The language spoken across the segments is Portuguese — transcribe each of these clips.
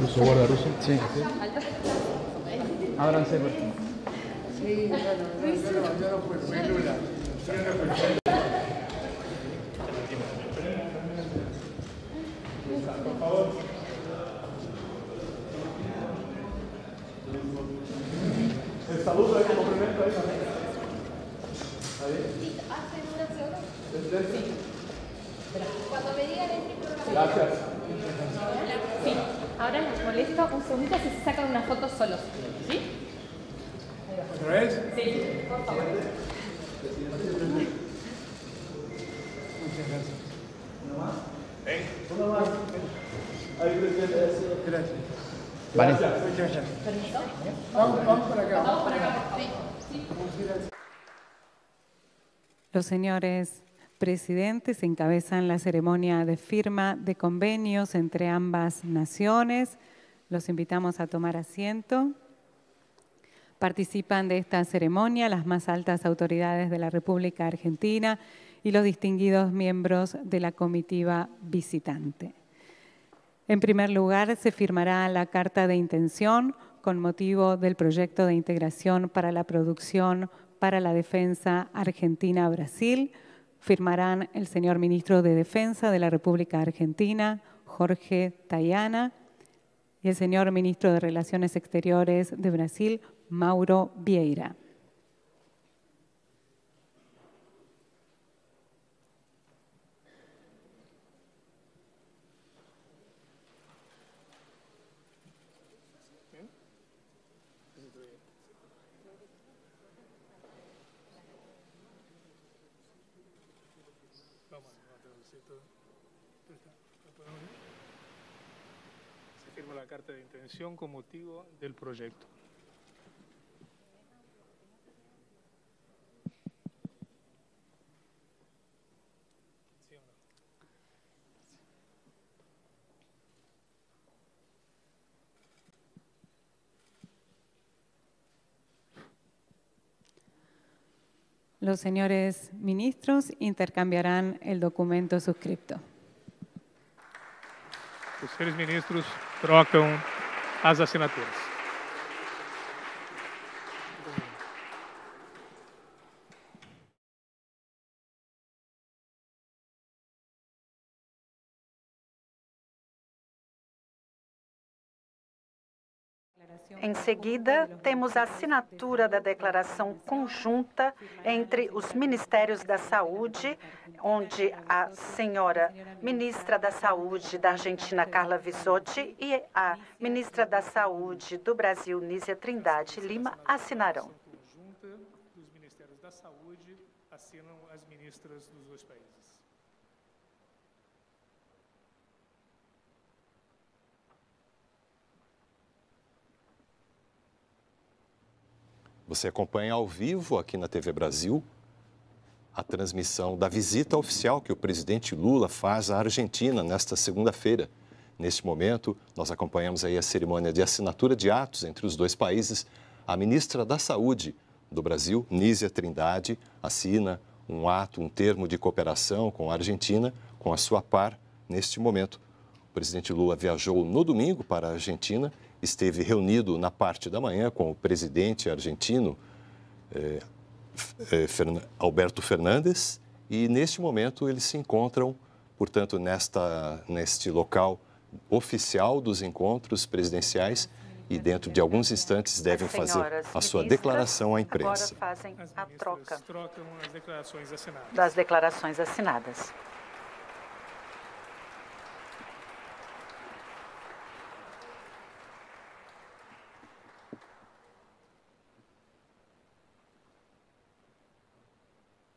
¿Ruso guarda ruso? Sí. Ábranse, por favor. Sí, yo no puedo. Soy Lula. Por favor. El saludo ahí, complemento ahí también. ¿Ahí? ¿Hacen una sola? Sí. Cuando me digan el tipo de... Gracias. Sí. Ahora les molesto un segundito si se sacan una foto solos. ¿Sí? ¿Otra vez? Sí, por favor. Muchas gracias. ¿Uno más? Uno más. Ahí, presidente. Gracias. Vale. Gracias. Muchas gracias. ¿Permiso? Vamos para acá. Vamos por acá, por favor. Sí. Gracias. Los señores presidentes encabezan la ceremonia de firma de convenios entre ambas naciones. Los invitamos a tomar asiento. Participan de esta ceremonia las más altas autoridades de la República Argentina y los distinguidos miembros de la comitiva visitante. En primer lugar, se firmará la carta de intención con motivo del proyecto de integración para la producción para la defensa Argentina-Brasil. Firmarán el señor Ministro de Defensa de la República Argentina, Jorge Tayana, y el señor Ministro de Relaciones Exteriores de Brasil, Mauro Vieira. Se firma la carta de intención con motivo del proyecto. ¿Sí o no? Los señores ministros intercambiarán el documento suscripto. Os senhores ministros trocam as assinaturas. Em seguida, temos a assinatura da declaração conjunta entre os Ministérios da Saúde, onde a senhora ministra da Saúde da Argentina, Carla Vissotti, e a ministra da Saúde do Brasil, Nízia Trindade Lima, assinarão. Conjunta dos Ministérios da Saúde assinam as ministras dos dois países. Você acompanha ao vivo aqui na TV Brasil a transmissão da visita oficial que o presidente Lula faz à Argentina nesta segunda-feira. Neste momento, nós acompanhamos aí a cerimônia de assinatura de atos entre os dois países. A ministra da Saúde do Brasil, Nízia Trindade, assina um ato, um termo de cooperação com a Argentina, com a sua par, neste momento. O presidente Lula viajou no domingo para a Argentina, esteve reunido na parte da manhã com o presidente argentino, Alberto Fernandes, e neste momento eles se encontram, portanto, neste local oficial dos encontros presidenciais e dentro de alguns instantes devem fazer a sua declaração à imprensa. Agora fazem a troca trocam as declarações assinadas. das declarações assinadas.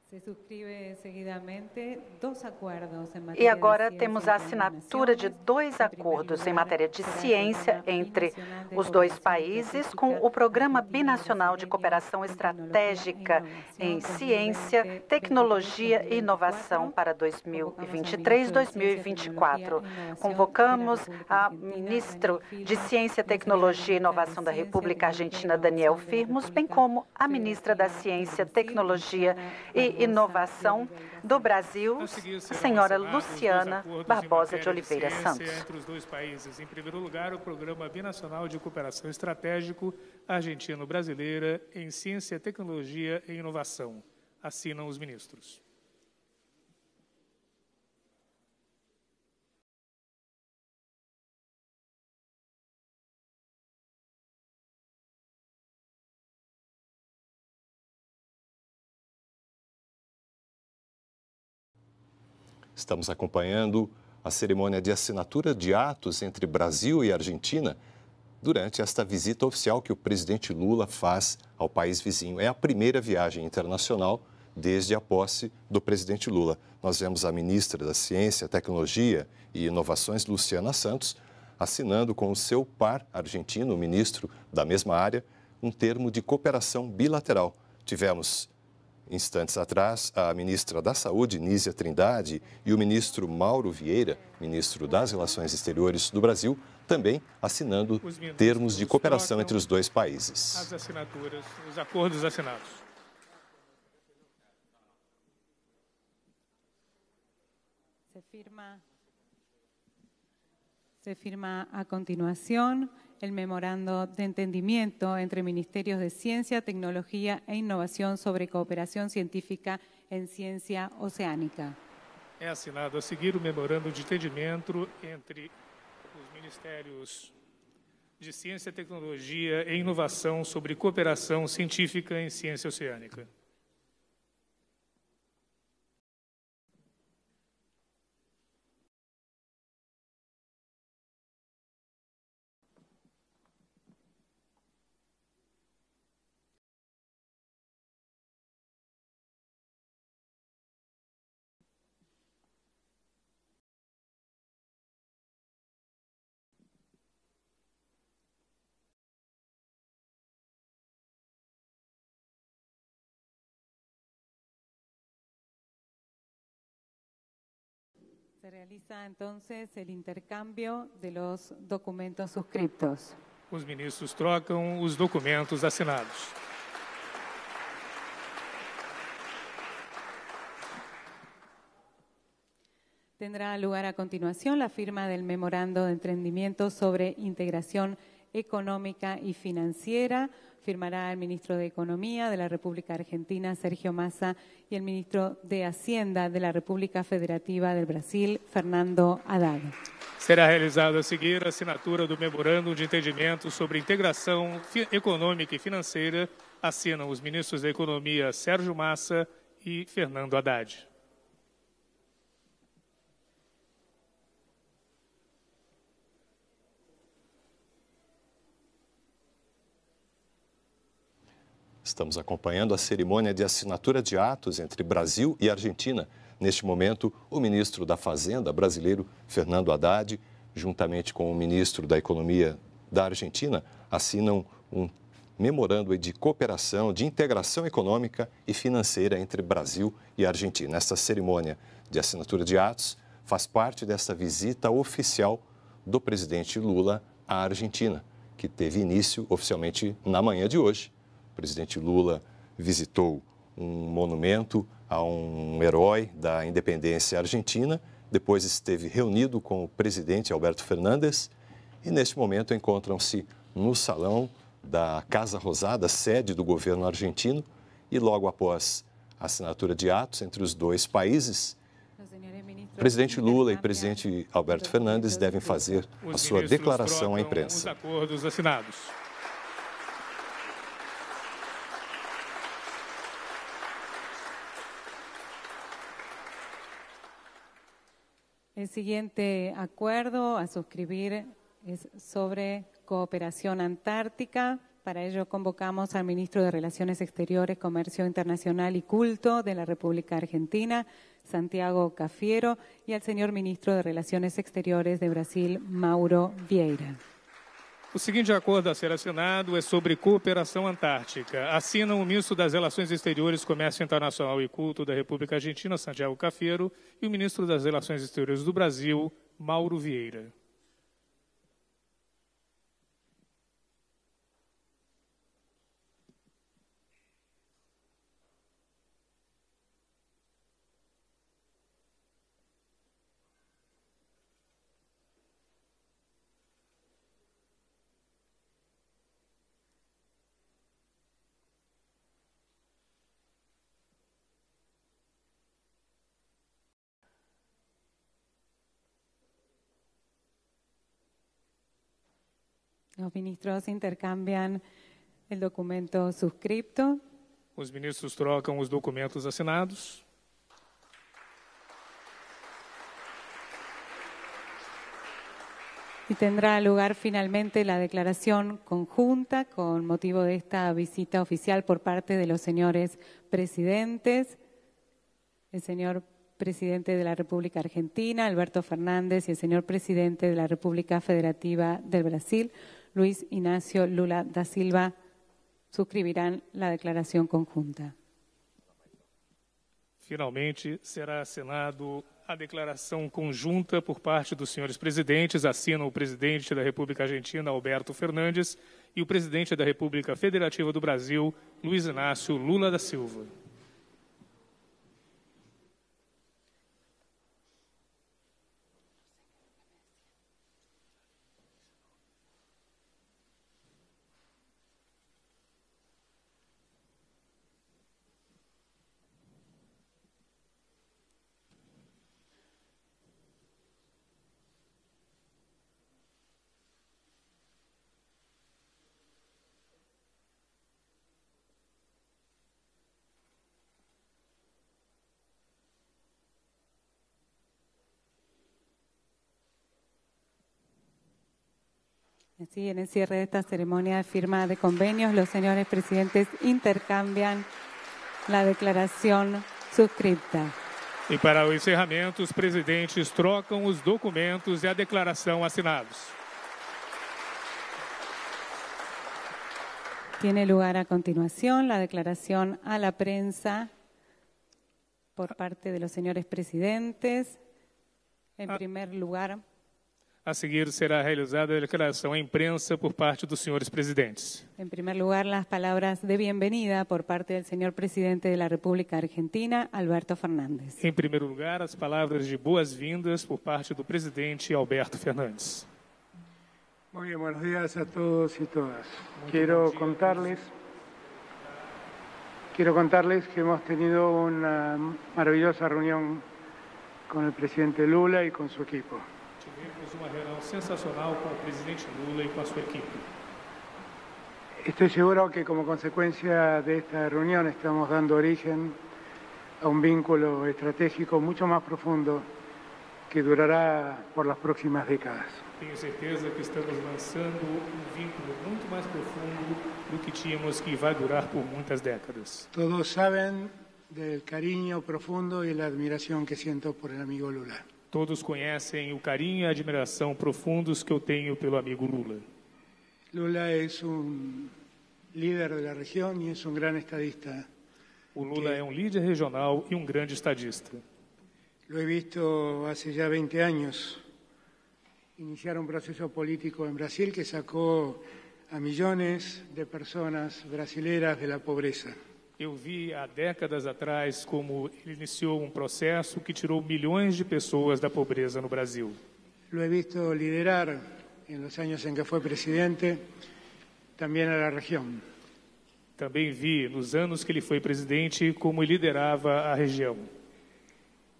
Se subscribe seguidamente dois acordos em E matéria agora de temos ciência a entre assinatura de nações. dois acordos em matéria de ciência entre os dois países, com o Programa Binacional de Cooperação Estratégica em Ciência, Tecnologia e Inovação para 2023-2024. Convocamos a ministro de Ciência, Tecnologia e Inovação da República Argentina, Daniel Firmus, bem como a ministra da Ciência, Tecnologia e Inovação do Brasil, a senhora Luciana Barbosa de Oliveira Santos. Entre os dois países. Em primeiro lugar, o Programa Binacional de Cooperação Estratégico Argentino-Brasileira em Ciência, Tecnologia e Inovação. Assinam os ministros. Estamos acompanhando a cerimônia de assinatura de atos entre Brasil e Argentina durante esta visita oficial que o presidente Lula faz ao país vizinho. É a primeira viagem internacional desde a posse do presidente Lula. Nós vemos a ministra da Ciência, Tecnologia e Inovações, Luciana Santos, assinando com o seu par argentino, o ministro da mesma área, um termo de cooperação bilateral. Tivemos instantes atrás, a ministra da Saúde, Nízia Trindade, e o ministro Mauro Vieira, ministro das Relações Exteriores do Brasil, também assinando termos de cooperação entre os dois países. As assinaturas, os acordos assinados. Se firma a continuación el memorando de entendimiento entre Ministerios de Ciencia, Tecnología e Innovación sobre cooperación científica en ciencia oceánica. É assinado a seguir o memorando de entendimento entre os Ministérios de Ciência, Tecnologia e Inovação sobre cooperação científica em ciência oceânica. Se realiza entonces el intercambio de los documentos suscriptos. Os ministros trocam os documentos assinados. Tendrá lugar a continuación la firma del memorando de entendimiento sobre integración económica y financiera. Firmará el ministro de Economía de la República Argentina, Sergio Massa, y el ministro de Hacienda de la República Federativa del Brasil, Fernando Haddad. Será realizada a seguir a assinatura do memorando de entendimento sobre integração econômica e financeira. Assinam os ministros da Economia, Sérgio Massa e Fernando Haddad. Estamos acompanhando a cerimônia de assinatura de atos entre Brasil e Argentina. Neste momento, o ministro da Fazenda brasileiro, Fernando Haddad, juntamente com o ministro da Economia da Argentina, assinam um memorando de cooperação, de integração econômica e financeira entre Brasil e Argentina. Esta cerimônia de assinatura de atos faz parte desta visita oficial do presidente Lula à Argentina, que teve início oficialmente na manhã de hoje. O presidente Lula visitou um monumento a um herói da independência argentina, depois esteve reunido com o presidente Alberto Fernandes e, neste momento, encontram-se no salão da Casa Rosada, sede do governo argentino, e logo após a assinatura de atos entre os dois países, o presidente Lula e o presidente Alberto Fernandes devem fazer a sua declaração à imprensa. Os acordos assinados. El siguiente acuerdo a suscribir es sobre cooperación antártica. Para ello convocamos al ministro de Relaciones Exteriores, Comercio Internacional y Culto de la República Argentina, Santiago Cafiero, y al señor ministro de Relaciones Exteriores de Brasil, Mauro Vieira. O seguinte acordo a ser assinado é sobre cooperação antártica. Assinam o ministro das Relações Exteriores, Comércio Internacional e Culto da República Argentina, Santiago Cafiero, e o ministro das Relações Exteriores do Brasil, Mauro Vieira. Los ministros intercambian el documento suscripto. Os ministros trocam os documentos assinados. Y tendrá lugar finalmente la declaración conjunta con motivo de esta visita oficial por parte de los señores presidentes, el señor presidente de la República Argentina, Alberto Fernández, y el señor presidente de la República Federativa del Brasil, Luiz Inácio Lula da Silva, suscribirán la declaración conjunta. Finalmente, será assinado a declaração conjunta por parte dos senhores presidentes. Assinam o presidente da República Argentina, Alberto Fernandes, e o presidente da República Federativa do Brasil, Luiz Inácio Lula da Silva. Así, en el cierre de esta ceremonia de firma de convenios, los señores presidentes intercambian la declaración suscripta. E para o encerramento, os presidentes trocam os documentos e a declaração assinados. Tiene lugar a continuación la declaración a la prensa por parte de los señores presidentes. En primer lugar, a seguir será realizada a declaração à imprensa por parte dos senhores presidentes. En primer lugar, las palabras de bienvenida por parte del señor presidente de la República Argentina, Alberto Fernández. Em primeiro lugar, as palavras de boas-vindas por parte do presidente Alberto Fernandes. Muy bien, buenos días a todos y todas. Quiero contarles que hemos tenido una maravillosa reunión con el presidente Lula y con su equipo. Tivemos uma reunião sensacional com o presidente Lula e com a sua equipe. Estoy seguro que como consecuencia de esta reunión estamos dando origen a un vínculo estratégico mucho más profundo que durará por las próximas décadas. Tenho certeza que estamos lançando vínculo muito mais profundo do que tínhamos, que vai durar por muitas décadas. Todos saben del cariño profundo y la admiración que siento por el amigo Lula. Todos conhecem o carinho e a admiração profundos que eu tenho pelo amigo Lula. Lula es un líder de la región y es un gran estadista. O Lula é um líder regional e um grande estadista. Lo he visto hace ya 20 años iniciar un proceso político en Brasil que sacó a millones de personas brasileras de la pobreza. Eu vi há décadas atrás como ele iniciou um processo que tirou milhões de pessoas da pobreza no Brasil. Lo he visto liderar en los años en que fue presidente también a la región. também vi, nos anos que ele foi presidente, como ele liderava a região.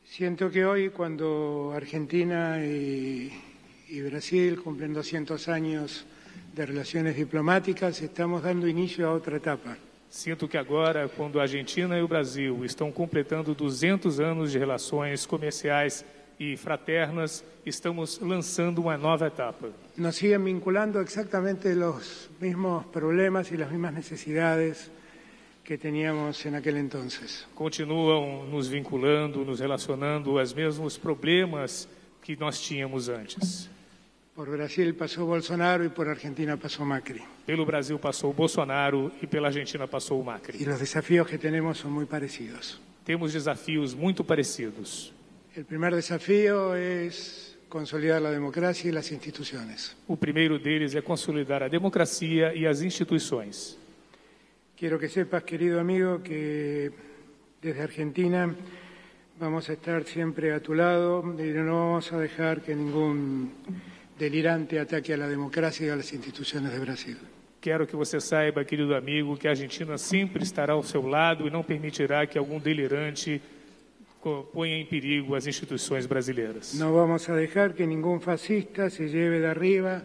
Siento que hoy, cuando Argentina y Brasil cumplen 200 años de relaciones diplomáticas, estamos dando inicio a otra etapa. Sinto que agora, quando a Argentina e o Brasil estão completando 200 anos de relações comerciais e fraternas, estamos lançando uma nova etapa. Nos siguen vinculando exactamente los mismos problemas y las mismas necesidades que teníamos en aquel entonces. Continuam nos vinculando, nos relacionando aos mesmos problemas que nós tínhamos antes. Por Brasil pasó Bolsonaro y por Argentina pasó Macri. Pelo Brasil passou o Bolsonaro e pela Argentina passou o Macri. Y los desafíos que tenemos son muy parecidos. Temos desafios muito parecidos. El primer desafío es consolidar la democracia y las instituciones. O primeiro deles é consolidar a democracia e as instituições. Quiero que sepas, querido amigo, que desde Argentina vamos a estar siempre a tu lado y no vamos a dejar que ningún delirante ataque a la democracia y a las instituciones de Brasil. Quero que você saiba, querido amigo, que a Argentina sempre estará ao seu lado e não permitirá que algum delirante ponha em perigo as instituições brasileiras. No vamos a dejar que ningún fascista se lleve de arriba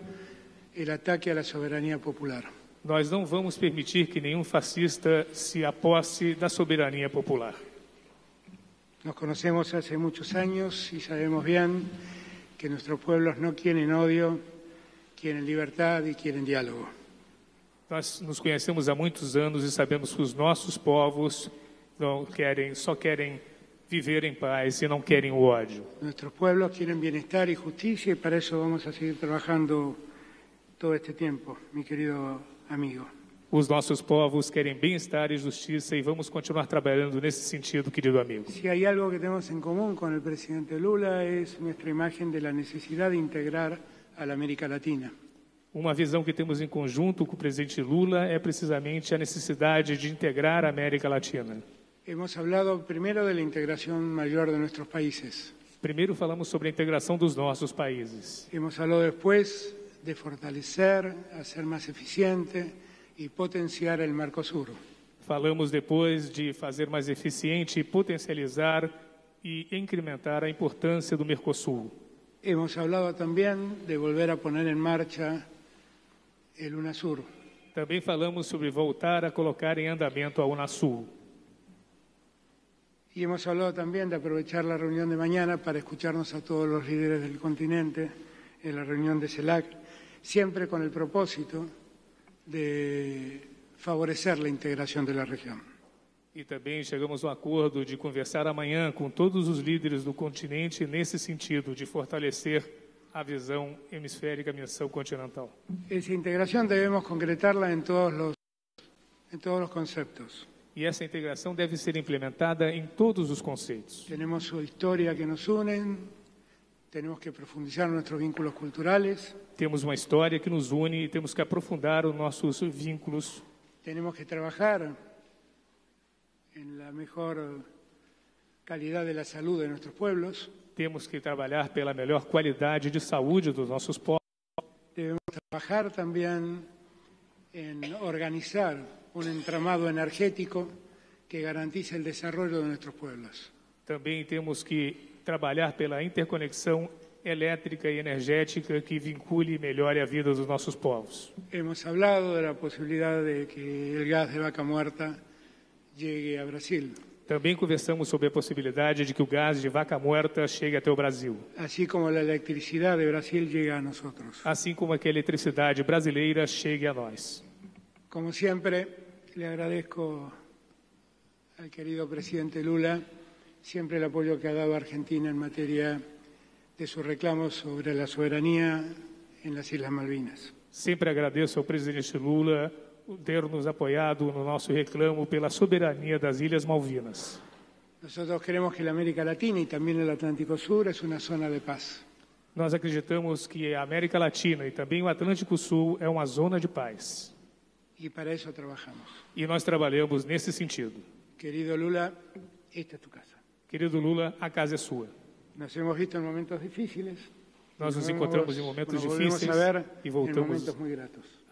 el ataque a la soberanía popular. Nós não vamos permitir que nenhum fascista se aposse da soberania popular. Nos conocemos hace muchos años y sabemos bien que nuestros pueblos no quieren odio, quieren libertad y quieren diálogo. Nós nos conhecemos há muitos anos e sabemos que os nossos povos só querem viver em paz e não querem o ódio. Nuestros pueblos quieren bienestar y justicia y para eso vamos a seguir trabajando todo este tiempo, mi querido amigo. Os nossos povos querem bem-estar e justiça e vamos continuar trabalhando nesse sentido, querido amigo. Si hay algo que tenemos en común con el presidente Lula es nuestra imagen de la necesidad de integrar a la América Latina. Uma visão que temos em conjunto com o presidente Lula é precisamente a necessidade de integrar a América Latina. Hemos hablado primero de la integración mayor de nuestros países. Primeiro falamos sobre a integração dos nossos países. Hemos hablado después de fortalecer, hacer más eficiente y potenciar el Mercosur. Falamos depois de fazer mais eficiente, potencializar e incrementar a importância do Mercosul. Hemos hablado también de volver a poner en marcha el UNASUR. Também falamos sobre voltar a colocar em andamento a UNASUR. Y hemos hablado también de aprovechar la reunión de mañana para escucharnos a todos los líderes del continente en la reunión de CELAC, siempre con el propósito de favorecer la integración de la región. E também chegamos a um acordo de conversar amanhã com todos os líderes do continente nesse sentido, de fortalecer a visão hemisférica, a missão continental. Esa integración debemos concretarla en todos los conceptos. E essa integração deve ser implementada em todos os conceitos. Tenemos su historia que nos unen, tenemos que profundizar nuestros vínculos culturales. Temos uma história que nos une e temos que aprofundar os nossos vínculos. Tenemos que trabajar en la mejor calidad de la salud de nuestros pueblos. Temos que trabalhar pela melhor qualidade de saúde dos nossos povos. Debemos trabajar también en organizar un entramado energético que garantice el desarrollo de nuestros pueblos. Também temos que trabalhar pela interconexão elétrica e energética que vincule e melhore a vida dos nossos povos. Hemos hablado de la posibilidad de que el gas de vaca muerta llegue a Brasil. Também conversamos sobre a possibilidade de que o gás de vaca muerta chegue até o Brasil. Así como la electricidad de Brasil llega a nosotros. Assim como que a eletricidade brasileira chegue a nós. Como siempre, le agradezco al querido presidente Lula siempre el apoyo que ha dado a Argentina en materia de sus reclamos sobre la soberanía en las Islas Malvinas. Sempre agradeço ao presidente Lula ter nos apoiado no nosso reclamo pela soberania das Ilhas Malvinas. Nosotros creemos que la América Latina y también el Atlántico Sur es una zona de paz. Nós acreditamos que a América Latina e também o Atlântico Sul é uma zona de paz. Y para eso trabajamos. E nós trabalhamos nesse sentido. Querido Lula, esta es tu casa. Querido Lula, a casa é sua. Nos hemos visto en momentos difíciles. Nós nos encontramos em momentos difíceis e voltamos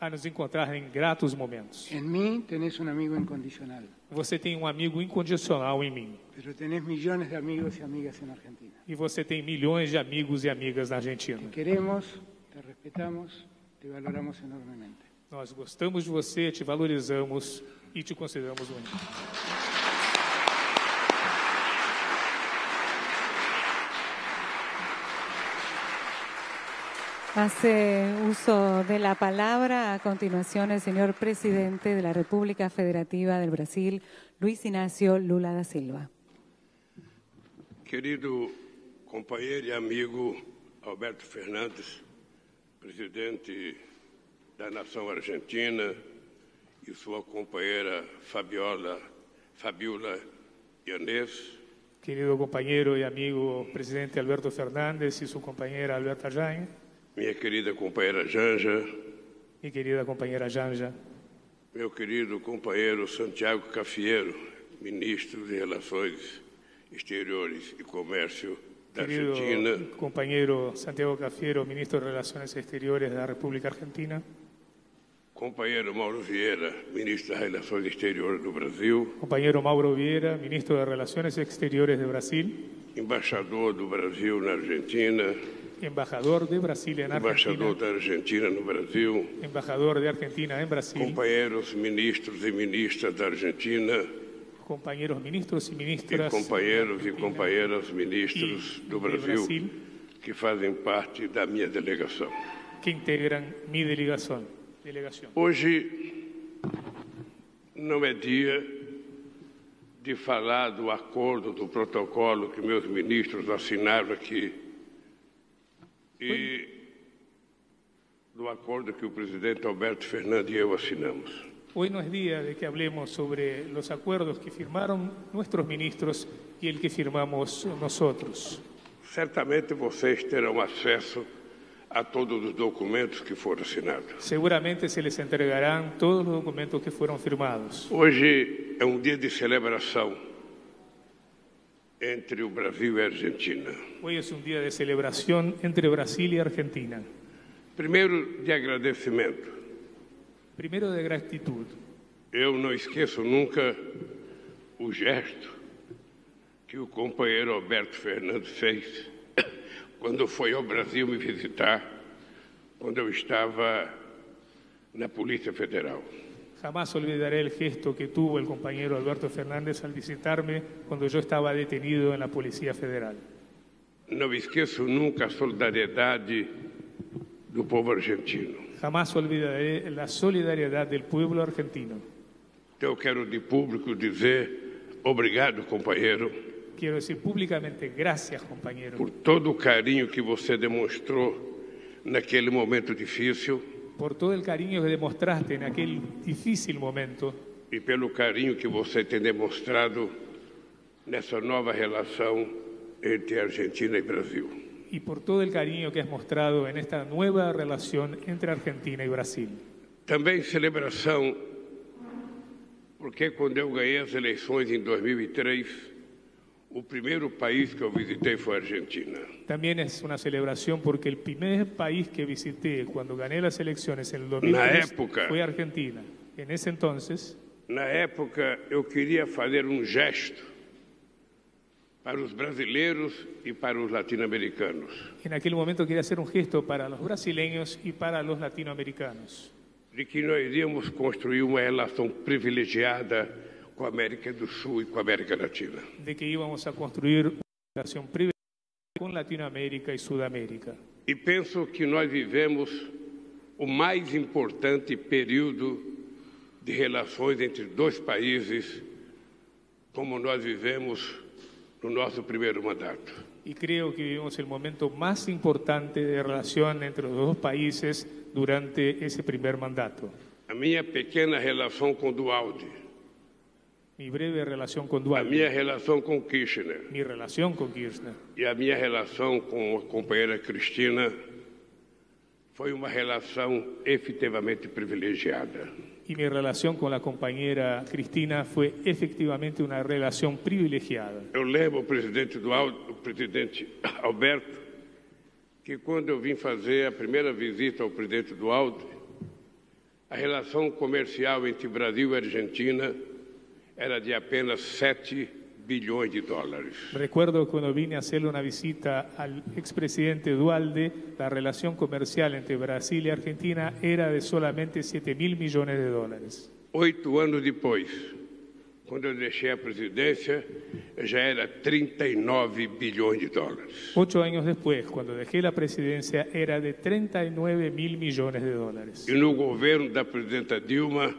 a nos encontrar em gratos momentos. En mí tenés un amigo incondicional. Você tem um amigo incondicional em mim. Pero tenés millones de amigos y amigas en Argentina. E você tem milhões de amigos e amigas na Argentina. Te queremos, te respetamos, te valoramos enormemente. Nós gostamos de você, te valorizamos e te consideramos único. Hace uso de la palabra a continuación el señor presidente de la República Federativa del Brasil, Luiz Inácio Lula da Silva. Querido companheiro e amigo Alberto Fernandes, presidente da nação argentina, e sua companheira Fabiola Yanez. Querido companheiro e amigo presidente Alberto Fernandes e sua companheira Alberta Jain. Minha querida companheira Janja. Minha querida companheira Janja. Meu querido companheiro Santiago Cafiero, ministro de Relações Exteriores e Comércio da Argentina. Querido companheiro Santiago Cafiero, ministro de Relações Exteriores da República Argentina. Companheiro Mauro Vieira, ministro das Relações Exteriores do Brasil. Companheiro Mauro Vieira, ministro de Relações Exteriores do Brasil. Embaixador do Brasil na Argentina. Embajador de Brasília na Argentina. Embaixador da Argentina no Brasil. Embajador de Argentina em Brasília. Companheiros ministros e ministras da Argentina. Companheiros ministros e ministras. E companheiros e companheiras ministros do Brasil que fazem parte da minha delegação. Que integram minha delegação. Hoje não é dia de falar do acordo, do protocolo que meus ministros assinaram aqui e do acordo que o presidente Alberto Fernandes e eu assinamos. Hoy no es día de que hablemos sobre los acuerdos que firmaron nuestros ministros y el que firmamos nosotros. Certamente vocês terão acesso a todos os documentos que foram assinados. Seguramente se les entregarán todos los documentos que fueron firmados. Hoje é um dia de celebração entre o Brasil e a Argentina. Hoy es un día de celebración entre Brasil y Argentina. Primeiro, de agradecimento. Primeiro, de gratitud. Eu não esqueço nunca o gesto que o companheiro Alberto Fernandes fez quando foi ao Brasil me visitar, quando eu estava na Polícia Federal. Jamás olvidaré el gesto que tuvo el compañero Alberto Fernández al visitarme cuando yo estaba detenido en la Policía Federal. Não esqueço nunca a solidariedade do povo argentino. Jamás olvidaré la solidaridad del pueblo argentino. Eu quero de público dizer obrigado, companheiro. Quiero decir públicamente gracias, compañero. Por todo o carinho que você demonstrou naquele momento difícil. Por todo el cariño que demostraste en aquel difícil momento. E pelo carinho que você tem demonstrado nessa nova relação entre Argentina e Brasil. Y por todo el cariño que has mostrado en esta nueva relación entre Argentina y Brasil. Também celebração, porque quando eu ganhei as eleições em 2003, o primeiro país que eu visitei foi a Argentina. También es una celebración porque el primer país que visité cuando gané las elecciones en el 2003 fue Argentina. En ese entonces, na época, eu queria fazer um gesto para os brasileiros e para os latino-americanos. En aquel momento quería hacer un gesto para los brasileños y para los latinoamericanos. De que nós iríamos construir uma relação privilegiada com a América do Sul e com a América Latina. De que íbamos a construir una relación privilegiada con Latinoamérica y Sudamérica. E penso que nós vivemos o mais importante período de relações entre dois países, como nós vivemos no nosso primeiro mandato. Y creo que vivimos el momento más importante de relación entre los dos países durante ese primer mandato. A minha pequena relação com Dualde. Mi breve relación con Dualde. A minha relação com Kirchner. Mi relación con Kirchner. E a minha relação com a companheira Cristina foi uma relação efetivamente privilegiada. Y mi relación con la compañera Cristina fue efectivamente una relación privilegiada. Eu lembro o presidente Alberto que quando eu vim fazer a primeira visita ao presidente Dualde, a relação comercial entre Brasil e Argentina era de apenas 7 bilhões de dólares. Recuerdo cuando vine a hacerle una visita al expresidente Dualde, la relación comercial entre Brasil y Argentina era de solamente 7.000 millones de dólares. 8 anos depois, quando eu deixei a presidência, já era 39 bilhões de dólares. 8 años después, cuando dejé la presidencia, era de 39.000 millones de dólares. E no governo da presidenta Dilma,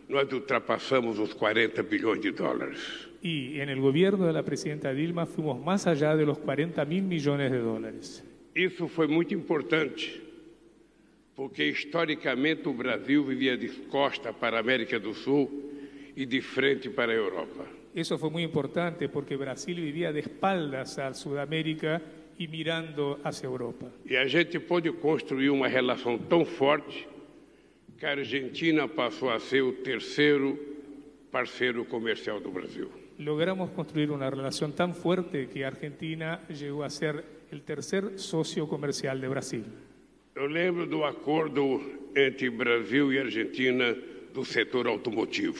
nós ultrapassamos os 40 bilhões de dólares. Y en el gobierno de la presidenta Dilma fuimos más allá de los 40.000 millones de dólares. Isso foi muito importante, porque historicamente o Brasil vivia de costa para a América do Sul e de frente para a Europa. Eso fue muy importante porque Brasil vivía de espaldas a Sudamérica y mirando hacia Europa. E a gente pôde construir uma relação tão forte que a Argentina passou a ser o terceiro parceiro comercial do Brasil. Logramos construir una relación tan fuerte que Argentina llegó a ser el tercer socio comercial de Brasil. Eu lembro do acordo entre Brasil e Argentina do setor automotivo.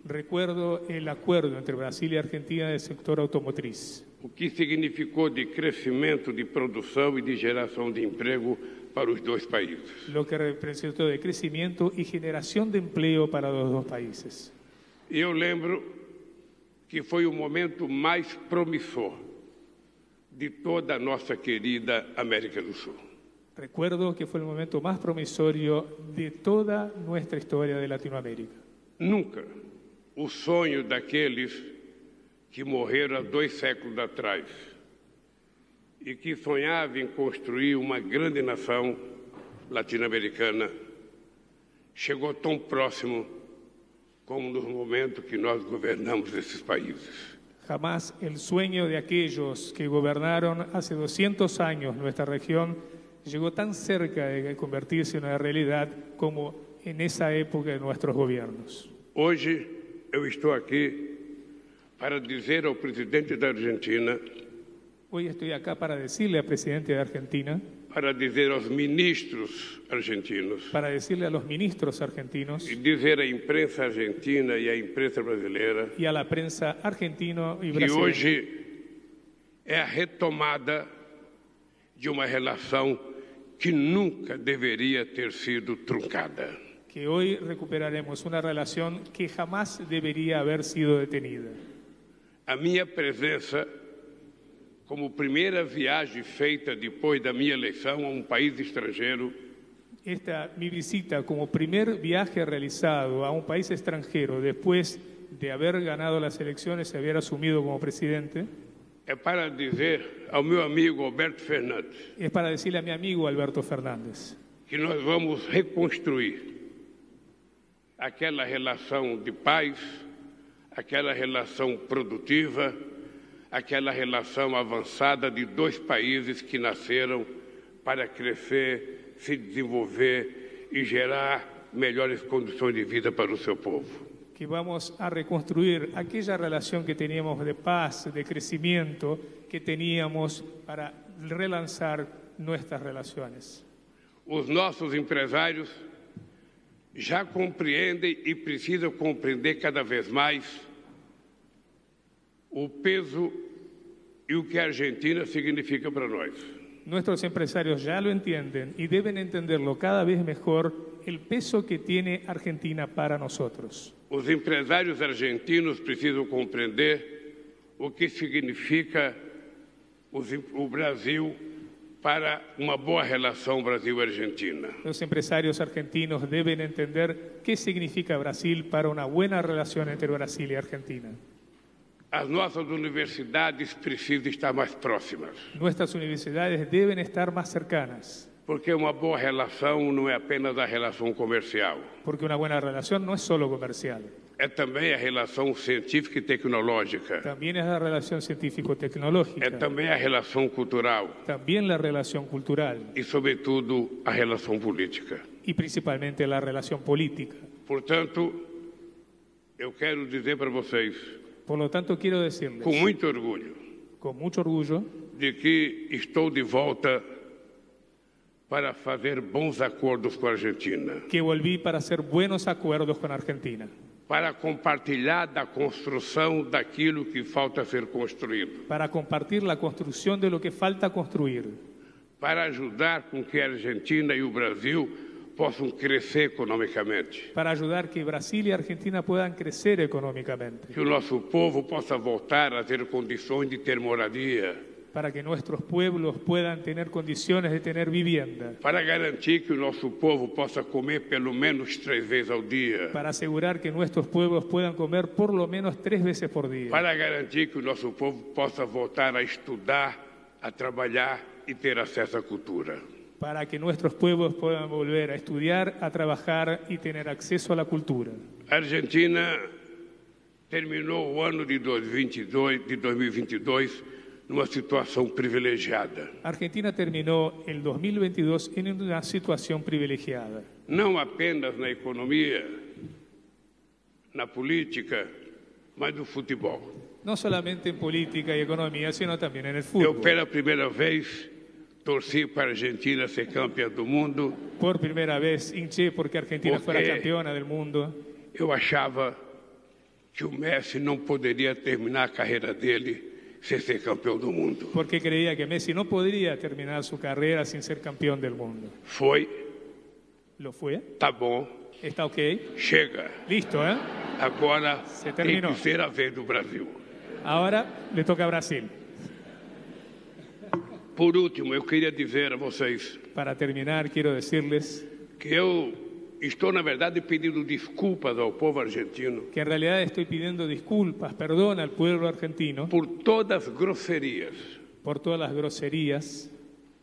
Recuerdo el acuerdo entre Brasil y Argentina del sector automotriz. O que significou de crescimento de produção e de geração de emprego para os dois países. Lo que representó de crecimiento y generación de empleo para los dos países. E eu lembro que foi o momento mais promissor de toda a nossa querida América do Sul. Recuerdo que fue el momento más promisorio de toda nuestra historia de Latinoamérica. Nunca o sonho daqueles que morreram há 2 séculos atrás e que sonhavam em construir uma grande nação latino-americana chegou tão próximo como nos momentos que nós governamos esses países. Jamás el sueño de aquellos que gobernaron hace 200 años nuestra región llegó tan cerca de convertirse en una realidad como en esa época de nuestros gobiernos. Hoje eu estou aqui para dizer ao presidente da Argentina, hoy estoy acá para decirle al presidente de Argentina, para dizer aos ministros argentinos, para decirle a los ministros argentinos e dizer à imprensa argentina e à imprensa brasileira y a la prensa argentino y que brasileña hoje é a retomada de uma relação que nunca deveria ter sido truncada. que hoy recuperaremos una relación que jamás debería haber sido detenida. A minha presença como primeira viagem feita depois da minha eleição a país estrangeiro, Mi visita como primer viaje realizado a un país extranjero después de haber ganado las elecciones y haber asumido como presidente, é para dizer ao meu amigo Alberto Fernandes es para decirle a mi amigo Alberto Fernández que nós vamos reconstruir aquela relação de paz, aquela relação produtiva, aquela relação avançada de 2 países que nasceram para crescer, se desenvolver e gerar melhores condições de vida para o seu povo. que vamos a reconstruir aquella relación que teníamos de paz, de crecimiento, que teníamos para relanzar nuestras relaciones. Os nossos empresários já compreendem e precisam compreender cada vez mais o peso e o que a Argentina significa para nós. Nuestros empresarios ya lo entienden y deben entenderlo cada vez mejor el peso que tiene Argentina para nosotros. Os empresários argentinos precisam compreender o que significa o Brasil para uma boa relação Brasil-Argentina. Los empresarios argentinos deben entender qué significa Brasil para una buena relación entre Brasil y Argentina. As nossas universidades precisam estar mais próximas. Nuestras universidades deben estar más cercanas. Porque uma boa relação não é apenas a relação comercial. Porque una buena relación no es solo comercial. É também a relação científica e tecnológica. También es la relación científico-tecnológica. É também a relação cultural. También la relación cultural. E, sobretudo, a relação política. Y principalmente la relación política. Portanto, eu quero dizer para vocês, por lo tanto, quiero decirles, com muito orgulho, de que estou de volta para fazer bons acordos com a Argentina. Que volví para hacer buenos acuerdos con Argentina. Para compartilhar da construção daquilo que falta ser construído. Para compartir la construcción de lo que falta construir. Para ajudar com que a Argentina e o Brasil possam crescer economicamente. Para ayudar que Brasil y Argentina puedan crecer económicamente. Que o nosso povo possa voltar a ter condições de ter moradia. Para que nuestros pueblos puedan tener condiciones de tener vivienda. Para garantir que o nosso povo possa comer pelo menos 3 vezes ao dia. Para asegurar que nuestros pueblos puedan comer por lo menos 3 veces por día. Para garantir que o nosso povo possa voltar a estudar, a trabalhar e ter acesso à cultura. Para que nuestros pueblos puedan volver a estudiar, a trabajar y tener acceso a la cultura. A Argentina terminou o ano de 2022 numa situação privilegiada. Argentina terminó el 2022 en una situación privilegiada. Não apenas na economia, na política, mas no futebol. No solamente en política y economía, sino también en el fútbol. Eu, pela primeira vez, torci para a Argentina ser campeã do mundo. Por primera vez hinché porque Argentina fuera campeona del mundo. Eu achava que o Messi não poderia terminar a carreira dele sem ser campeão do mundo. Porque creía que Messi no podría terminar su carrera sin ser campeón del mundo. Foi. Lo fue. Tá bom. Está ok. Chega. Listo, ¿eh? Agora tem terminou. que ser a vez do Brasil. Ahora le toca a Brasil. Por último, eu queria dizer a vocês. Para terminar, quiero decirles que eu estou, na verdade, pedindo desculpas ao povo argentino. Que en realidad estoy pidiendo disculpas, perdón al pueblo argentino. Por todas as grosserias. Por todas las groserías.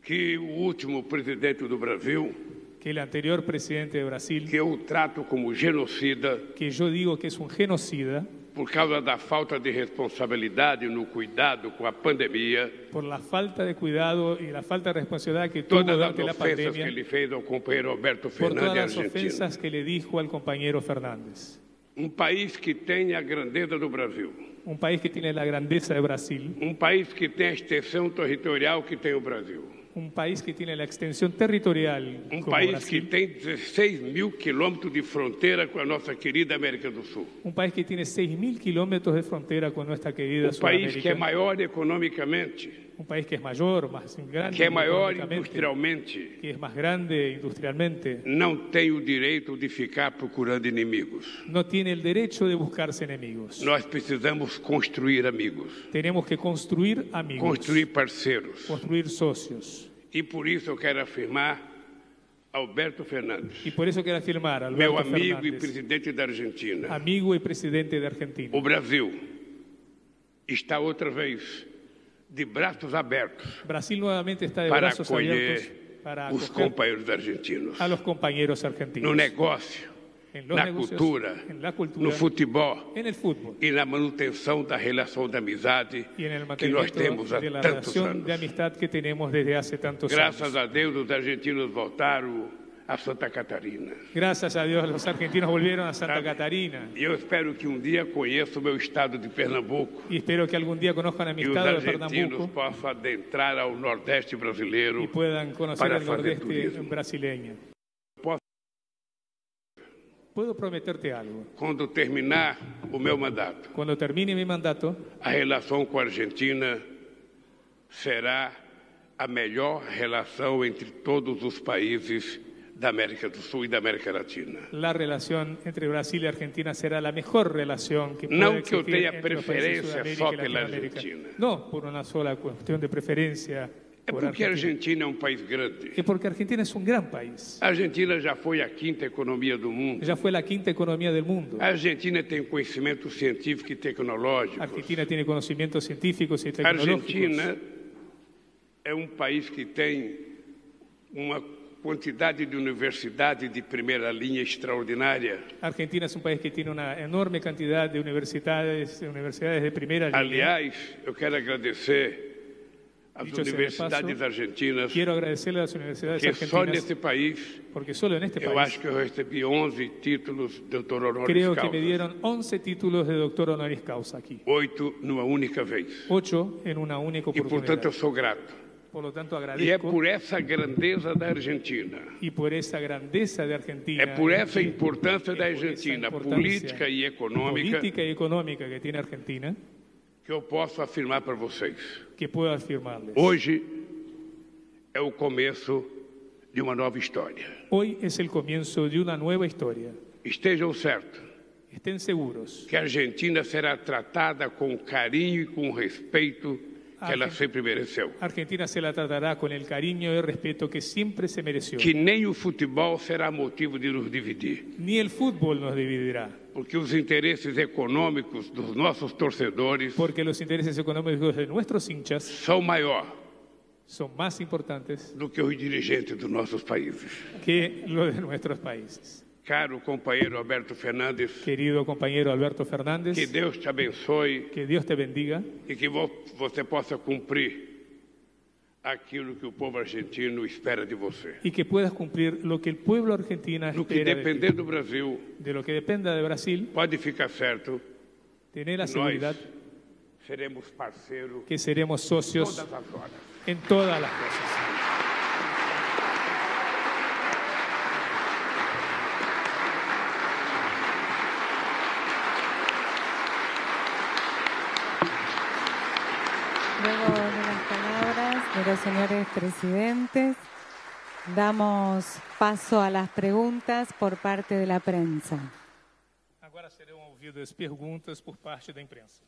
Que o último presidente do Brasil. Que el anterior presidente de Brasil. Que eu trato como genocida. Que yo digo que es un genocida. Por causa da falta de responsabilidade no cuidado com a pandemia. Por la falta de cuidado y la falta de responsabilidad que tuvo durante la pandemia. Todas as ofensas que ele fez ao companheiro Alberto Fernandes. Por todas las ofensas que le dijo al compañero Fernández. Um país que tem a grandeza do Brasil. Um país que tiene la grandeza de Brasil. Um país que tem a extensão territorial que tem o Brasil. Um país que tiene la extensión territorial como país Brasil. Que tem 16.000 quilômetros de fronteira com a nossa querida América do Sul. Um país que tiene 6.000 kilómetros de frontera con nuestra querida Sudamérica. Um país que é maior economicamente. Um país que es mayor, más grande. Que é maior industrialmente. Que es más grande industrialmente. Não tem o direito de ficar procurando inimigos. No tiene el derecho de buscarse enemigos. Nós precisamos construir amigos. Tenemos que construir amigos. Construir parceiros. Construir socios. E por isso eu quero afirmar Alberto Fernandes. E por isso eu quero afirmar Alberto Fernandes. Meu amigo Fernandes, e presidente da Argentina. Amigo e presidente da Argentina. O Brasil está outra vez de braços abertos. Brasil nuevamente está de para brazos abiertos para os companheiros argentinos. A los compañeros argentinos. No negócio. Na cultura, no futebol e na manutenção da relação de amizade que nós temos há tantos anos. Graças a Deus, os argentinos voltaram a Santa Catarina. Graças a Deus, os argentinos voltaram a Santa Catarina. E eu espero que um dia conheça o meu estado de Pernambuco. E espero que algum dia conozcan a mi estado de Pernambuco. E os argentinos possam adentrar ao Nordeste brasileiro. E puedan conhecer o Nordeste brasileiro. Puedo prometerte algo. Quando terminar o meu mandato. Quando termine mi mandato. A relação com a Argentina será a melhor relação entre todos os países da América do Sul e da América Latina. La relación entre Brasil y Argentina será la mejor relación que puede Não que eu existir tenha entre los países de preferência Sudamérica só y pela Latinoamérica. Argentina. No, por una sola cuestión de preferencia. É porque a Argentina é um país grande. É porque a Argentina é um grande país. A Argentina já foi a 5ª economia do mundo. Já foi a 5ª economia do mundo. A Argentina tem conhecimento científico e tecnológico. A Argentina tem conhecimentos científicos e tecnológicos. A Argentina é um país que tem uma quantidade de universidades de primeira linha extraordinária. A Argentina é um país que tem uma enorme quantidade de universidades de primeira linha. Aliás, eu quero agradecer as universidades argentinas, quiero agradecerle a las universidades que argentinas, só nesse país, porque solo en este eu país, acho que eu recebi 11 títulos de doutor honoris creo causa. que me dieron 11 títulos de doctor honoris causa aquí. 8 numa única vez. 8 en una única E, oportunidad. portanto, eu sou grato. Por lo tanto, E é agradezco. por essa grandeza da Argentina, Y por esa grandeza de Argentina. é por essa y importância da por esa Argentina importancia política e econômica política y económica que tiene Argentina, que eu posso afirmar para vocês. que puedo afirmarles. Hoje é o começo de uma nova história. Hoy es el comienzo de una nueva historia. Estejam certos Estén seguros que a Argentina será tratada com carinho e com respeito que ela sempre mereceu. Argentina se la tratará con el cariño y el respeto que siempre se mereció. Que nem o futebol será motivo de nos dividir, Ni el fútbol nos dividirá, porque os interesses econômicos dos nossos torcedores porque los intereses económicos de nuestros hinchas são maior son más importantes do que os dirigentes dos nossos países. que los de nuestros países. Caro companheiro Alberto Fernandes, Querido compañero Alberto Fernández, que Deus te abençoe que Dios te bendiga e que você possa cumprir aquilo que o povo argentino espera de você. y que puedas cumplir lo que el pueblo argentino No que espera de depender ti. do Brasil, De lo que dependa de Brasil, pode ficar certo, tener la nós seguridad seremos parceiros que seremos socios todas as horas. en todas las cosas. Luego de las palabras de los señores presidentes, damos paso a las preguntas por parte de la prensa. Agora serão ouvidas perguntas por parte da imprensa.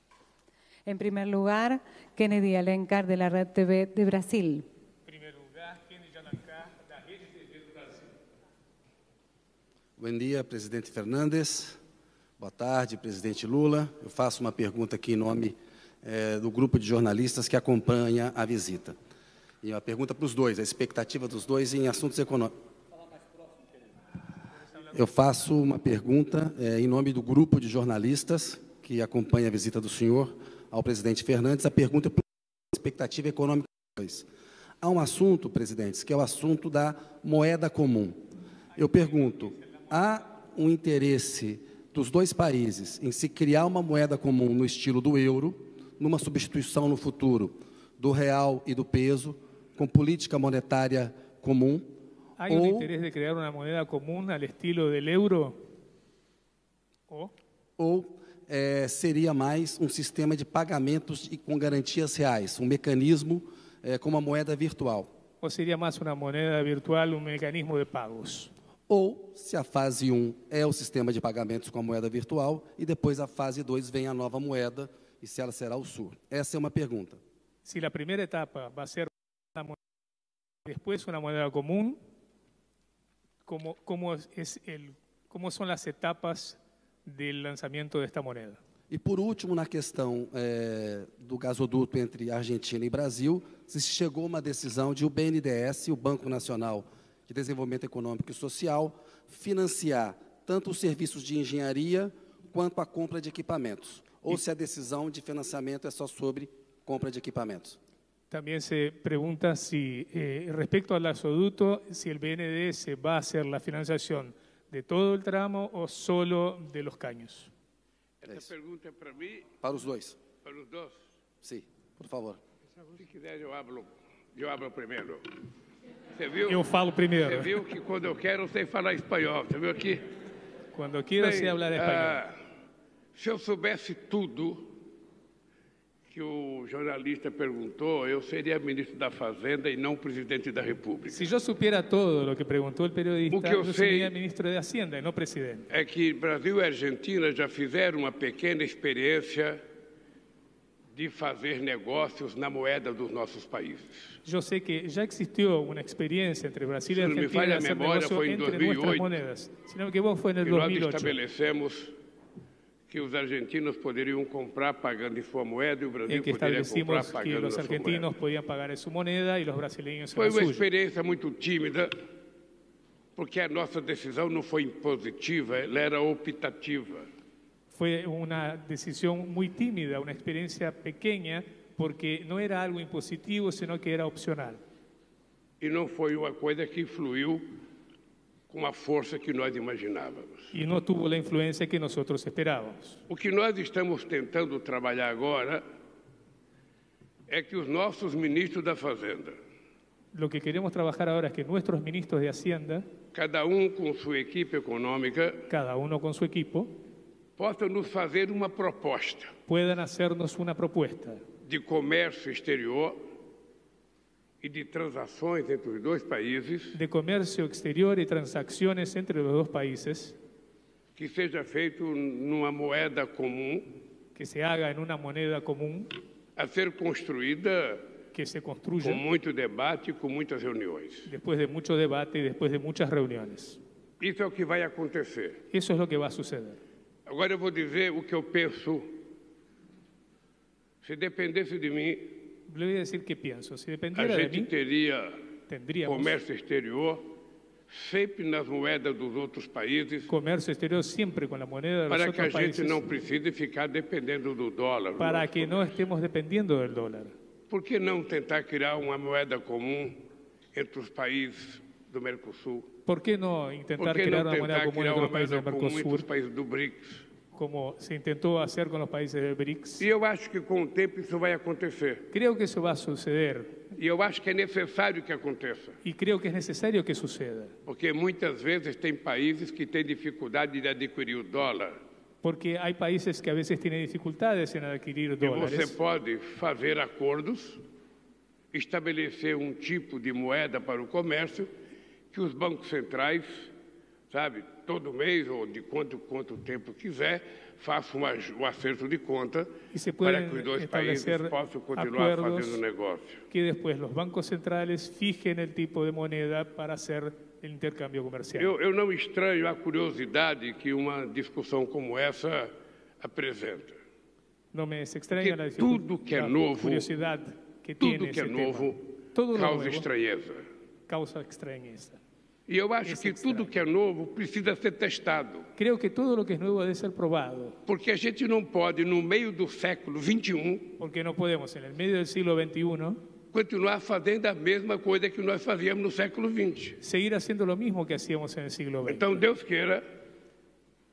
En primer lugar, Kennedy Alencar, de la Red TV de Brasil. Em primeiro lugar, Kennedy Alencar, da Rede TV do Brasil. Bom dia, presidente Fernandes. Boa tarde, presidente Lula. Eu faço uma pergunta aqui em nome do grupo de jornalistas que acompanha a visita. E uma pergunta para os dois, a expectativa dos dois em assuntos econômicos. Eu faço uma pergunta em nome do grupo de jornalistas que acompanha a visita do senhor ao presidente Fernandes. A pergunta é para a expectativa econômica dos dois. Há um assunto, presidentes, que é o assunto da moeda comum. Eu pergunto, há um interesse dos dois países em se criar uma moeda comum no estilo do euro, numa substituição no futuro do real e do peso, com política monetária comum? Há um interesse de criar uma moeda comum ao estilo do euro? Ou seria mais um sistema de pagamentos com garantias reais, um mecanismo com uma moeda virtual? Ou seria mais uma moeda virtual, um mecanismo de pagos? Ou, se a fase 1 é o sistema de pagamentos com a moeda virtual, e depois a fase 2 vem a nova moeda, e se ela será o SUR? Essa é uma pergunta. Se a primeira etapa vai ser uma moeda, depois uma moeda comum, como são as etapas do lançamento desta moeda? E, por último, na questão do gasoduto entre Argentina e Brasil, se chegou a uma decisão de o BNDES, o Banco Nacional de Desenvolvimento Econômico e Social, financiar tanto os serviços de engenharia quanto a compra de equipamentos. Ou se a decisão de financiamento é só sobre compra de equipamentos. Também se pergunta se, respecto ao gasoduto, se o BNDES vai fazer a financiação de todo o tramo ou solo de los caños. Essa pergunta é para mim? Para os dois. Para os dois? Sim, por favor. Se quiser, eu abro primeiro. Você viu? Eu falo primeiro. Você viu que quando eu quero, eu sei falar espanhol. Você viu aqui? Quando eu quero, sei falar espanhol. Se eu soubesse tudo que o jornalista perguntou, eu seria ministro da Fazenda e não presidente da República. Se eu supiera todo o que perguntou o periodista, o que eu seria ministro de Hacienda e não presidente. É que Brasil e Argentina já fizeram uma pequena experiência de fazer negócios na moeda dos nossos países. Eu sei que já existiu uma experiência entre Brasil e Argentina de fazer negócio entre 2008, nossas moedas. Se não me equivoco, foi em 2008. Nós estabelecemos que os argentinos poderiam comprar pagando em sua moeda e o Brasil poderia comprar pagando que os na sua argentinos moeda. podiam pagar em sua moeda e os brasileiros Foi em uma suya. experiência muito tímida, porque a nossa decisão não foi impositiva, ela era optativa. Foi uma decisão muito tímida, uma experiência pequena, porque não era algo impositivo, senão que era opcional. E não foi uma coisa que influiu com a força que nós imaginávamos. E não teve a influência que nós esperávamos. O que nós estamos tentando trabalhar agora é que os nossos ministros da Fazenda Lo que queremos trabajar ahora es que nuestros ministros de Hacienda, cada com sua equipe econômica, cada uno con su equipo, possam nos fazer uma proposta puedan hacernos una propuesta de comércio exterior e de transações entre os dois países de comercio exterior y transacciones entre los dos países que seja feito numa moeda comum, que se haga en una moneda común, a ser construída que se construya com muito debate e com muitas reuniões. después de mucho debate y después de muchas reuniones. Isso é o que vai acontecer. Eso es lo que va a suceder. Agora eu vou dizer o que eu penso. Se dependesse de mim, Le voy a decir qué pienso. Si a dependiera de gente mí, teria tendríamos comércio exterior sempre nas moedas dos outros países, comercio exterior siempre con la moneda de los para que a otros gente países, não precise ficar dependendo do dólar. para que no estemos dependiendo del dólar. Por que não tentar criar uma moeda comum entre os países do Mercosul? ¿Por qué no Por intentar que crear não una moneda tentar común criar entre uma los países moeda del comum entre os Mercosur, países do BRICS? como se intentó hacer con los países del BRICS? E eu acho que com o tempo isso vai acontecer. Creo que eso va a suceder E eu acho que é necessário que aconteça. y creo que es necesario que suceda, Porque muitas vezes tem países que têm dificuldade de adquirir o dólar. porque hay países que a veces tienen dificultades en adquirir E você dólares pode fazer acordos, estabelecer um tipo de moeda para o comércio que os bancos centrais, sabe, todo mês ou de quanto tempo quiser, façam um acerto de conta y se para pueden que os dois países establecer possam continuar acuerdos fazendo negócio. que después los bancos centrales fijen el tipo de moneda para hacer el intercambio comercial. Eu não estranho a curiosidade que uma discussão como essa apresenta. No me es extraña la tudo que é novo, curiosidad que Tudo tiene que é ese novo tema. Todo lo causa nuevo estranheza. causa extrañeza. E eu acho que tudo que é novo precisa ser testado. Creo que todo lo que es nuevo debe ser probado, Porque a gente não pode, no meio do século XXI, porque no podemos en el medio del siglo XXI continuar fazendo a mesma coisa que nós fazíamos no século XX. seguir haciendo lo mismo que hacíamos en el siglo XX. Então, Deus queira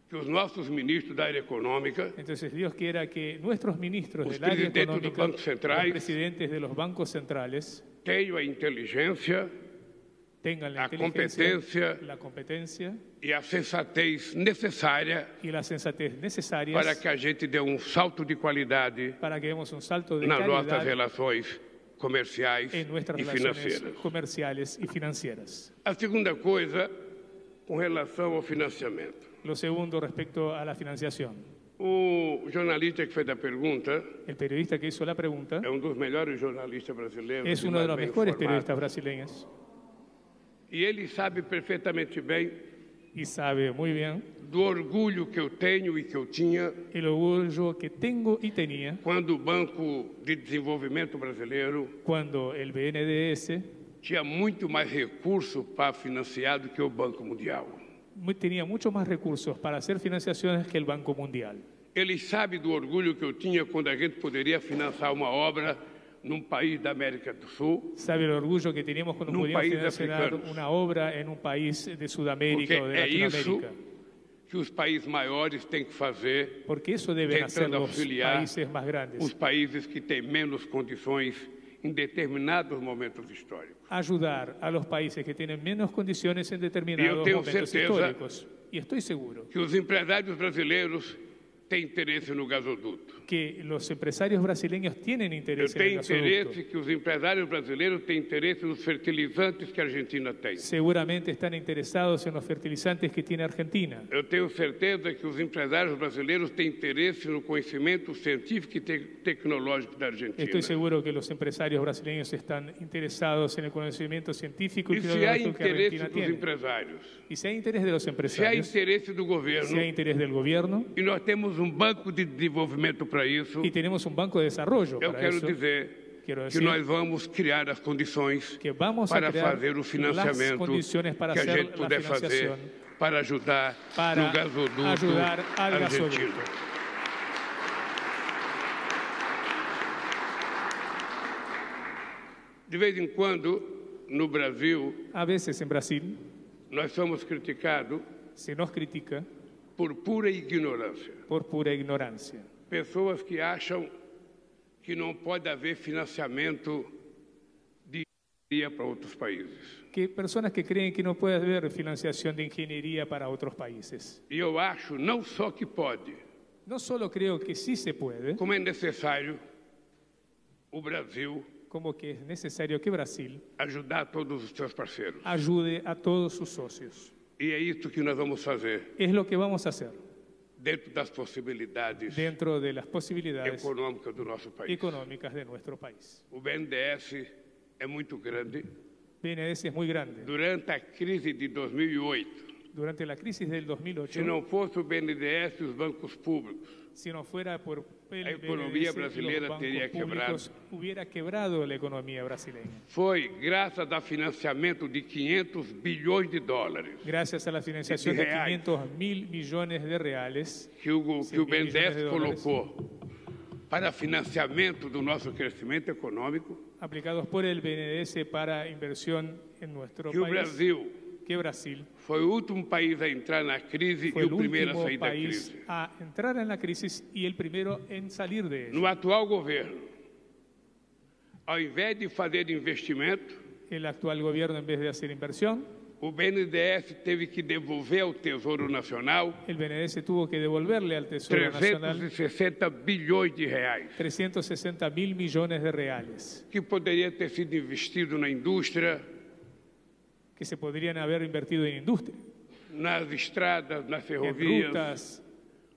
que os nossos ministros da área econômica, Entonces Dios quiera que nuestros ministros Os del área presidentes dos económica, bancos centrais, los presidentes de los bancos centrales, tenham a inteligência tengan la a competência la competencia e a sensatez necessária y la sensatez necesarias para que a gente dê um salto de qualidade para que demos un salto de nas nossas calidad relações comerciais en nuestras e relaciones financeiras. comerciales y financieras. A segunda coisa, com relação ao financiamento. Lo segundo, respecto a la financiación. O jornalista que fez a pergunta El periodista que hizo la pregunta é dos melhores jornalistas brasileiros. es e uno de mais los bem mejores informado. periodistas brasileños E ele sabe perfeitamente bem y sabe muy bien do orgulho que eu tenho e que eu tinha el orgullo que tengo y tenía quando o Banco de Desenvolvimento Brasileiro cuando el BNDES tinha muito mais recurso para financiar do que o Banco Mundial. tenía mucho más recursos para hacer financiaciones que el Banco Mundial. Ele sabe do orgulho que eu tinha quando a gente poderia financiar uma obra num país da América do Sul, Sabe el orgullo que teníamos cuando Num podíamos país financiar africano. una obra en un país de Sudamérica porque o de é isso Latinoamérica. que os países maiores têm que fazer, Porque eso deben hacer tentando los auxiliar países más grandes. os países que têm menos condições em determinados momentos históricos. Ayudar a los países que tienen menos condiciones en determinados tengo momentos certeza históricos. Y estoy seguro Que os empresários brasileiros têm interesse no gasoduto. que los empresarios brasileños tienen Eu interés en el tenho gasoducto. interesse que os empresários brasileiros têm interesse nos fertilizantes que a Argentina tem. Seguramente están interesados en los fertilizantes que tiene Argentina. Eu tenho certeza que os empresários brasileiros têm interesse no conhecimento científico e tecnológico da Argentina. Estoy seguro que los empresarios brasileños están interesados en el conocimiento científico y E se há tecnológico que interesse Argentina dos tiene. empresários, Y si hay interés de los se há empresarios, interesse do governo, si hay interés del gobierno, e nós temos um banco de desenvolvimento para isso, y tenemos un banco de desarrollo eu para quero eso, dizer quiero que decir nós vamos criar as condições que vamos a para crear fazer o las financiamento condiciones para que a hacer gente la puder fazer financiación para ajudar para no gasoduto ayudar al argentino. gasoducto. De vez em quando, no Brasil, A veces en Brasil nós somos criticados se nos critica por pura ignorância. por pura ignorancia. Pessoas que acham que não pode haver financiamento de para outros países. Que personas que creen que no puede haber financiación de ingeniería para otros países. E eu acho não só que pode, No solo creo que sí se puede, como é necessário o Brasil como que es necesario que Brasil ajudar todos os seus parceiros. ayude a todos sus socios. E é isso que nós vamos fazer, Es lo que vamos a hacer dentro das possibilidades dentro de las posibilidades econômicas do nosso país. económicas de nuestro país. O BNDES é muito grande. BNDES es muy grande. Durante a crise de 2008, Durante la crisis del 2008, se não fosse o BNDES e os bancos públicos, si no fuera por el a economia BNDES y brasileira los bancos teria quebrado. públicos, hubiera quebrado la economía brasileña. foi graças ao financiamento de 500 bilhões de dólares Gracias a la financiación de reais 500.000 millones de reales que o 100 millones BNDES de dólares colocou para financiamento do nosso crescimento econômico, aplicados por el BNDES para inversión en nuestro que o país, Brasil que Brasil foi o último país a entrar na crise fue e el o primeiro a último sair da país crise. a entrar en la crisis y el primero en salir de ella. No atual governo, ao invés de fazer investimento, El actual gobierno, en vez de hacer inversión, o BNDES teve que devolver ao Tesouro Nacional el BNDES tuvo que devolverle al Tesoro Nacional 360 bilhões de reais, 360.000 millones de reales, que poderia ter sido investido na indústria, que se podrían haber invertido en industria, nas estradas, nas en ferrovias, rutas,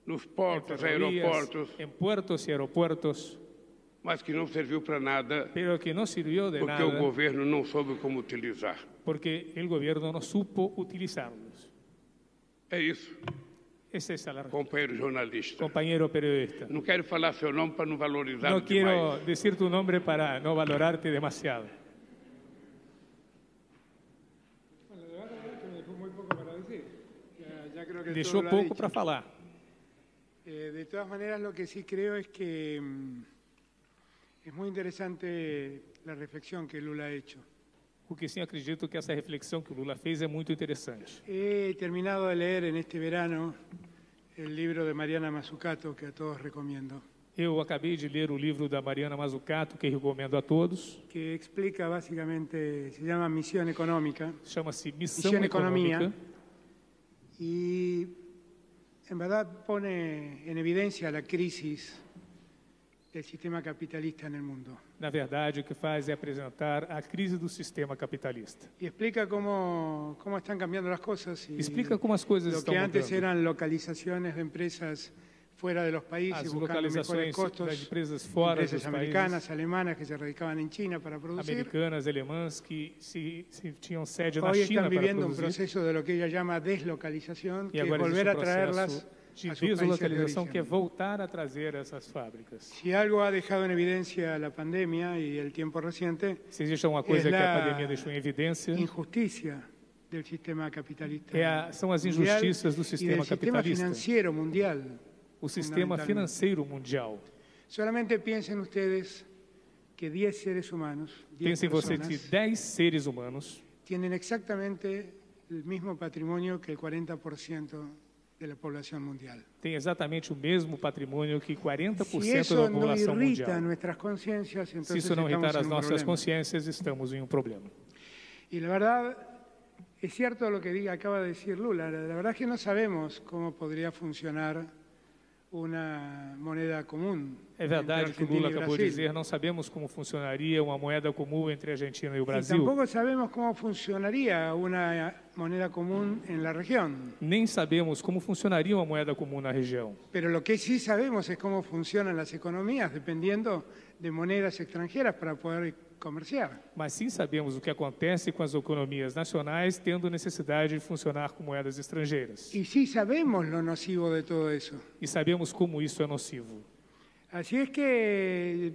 nos en portos, ferrovías, aeroportos, en puertos y aeropuertos, mas que não serviu para nada pero que no sirvió de porque o nada governo não soube como utilizar. porque el gobierno no supo utilizarlos. É isso, Esa es la razón. companheiro jornalista. Compañero periodista, Não quero falar seu nome para não valorizar no demais. quiero decir tu nombre para no valorarte demasiado. Bueno, de verdad que me dejó muy poco para decir. Ya creo que todo Deixou lo ha pouco dicho. para falar. De todas maneras, lo que sí creo es que es muy interesante la reflexión que Lula ha hecho. O que sim acredito que essa reflexão que o Lula fez é muito interessante. He terminado de leer en este verano el libro de Mariana Mazzucato, que a todos recomiendo, Eu acabei de ler o livro da Mariana Mazzucato, que recomendo a todos. que explica básicamente, se llama Misión Económica, Chama-se Missão Misión Econômica. Economía, y en verdad pone en evidencia la crisis del sistema capitalista en el mundo. Na verdade, o que faz é apresentar a crise do sistema capitalista. Y explica cómo están cambiando las cosas y Explica como as coisas lo estão que antes mudando. eran localizaciones de empresas fuera de los países As buscando mejores localizações costos, das empresas fora dos empresas países, americanas, alemanas que se radicaban en China para producir. americanas, alemãs, que se tinham sede na Hoy China están para viviendo un produzir. proceso de lo que ella llama deslocalización, E que es agora volver existe a o traerlas processo de a sus países de deslocalização, que é origen. voltar a trazer essas fábricas. Si algo ha dejado en evidencia la pandemia y el tiempo reciente, Se existe uma coisa es que a la pandemia deixou em evidência, injusticia del sistema capitalista são as mundial injustiças do y sistema del sistema capitalista. financiero mundial. O sistema financeiro mundial. Solamente piensen ustedes que 10 seres humanos, 10 Pense você que personas, 10 seres humanos tienen exactamente el mismo patrimonio que el 40% de la población mundial. têm exatamente o mesmo patrimônio que 40% Si da eso no população irrita mundial. nuestras conciencias, Se entonces isso não estamos irritar as en un nossas problema. consciências, estamos em um problema. Y la verdad, es cierto lo que acaba de decir Lula, la verdad es que no sabemos cómo podría funcionar una moneda común. É verdade entre que o Lula Argentina y acabou de Brasil. dizer, não sabemos como funcionaria uma moeda comum entre a Argentina e o Y Brasil. tampoco sabemos cómo funcionaría una moneda común en la región. Nem sabemos como funcionaria uma moeda comum na região. Pero lo que sí sabemos es cómo funcionan las economías dependiendo de monedas extranjeras para poder comerciar. Mas sim sabemos o que acontece com as economias nacionais tendo necessidade de funcionar com moedas estrangeiras. Y sí sabemos lo nocivo de todo eso. E sabemos como isso é nocivo. Así es que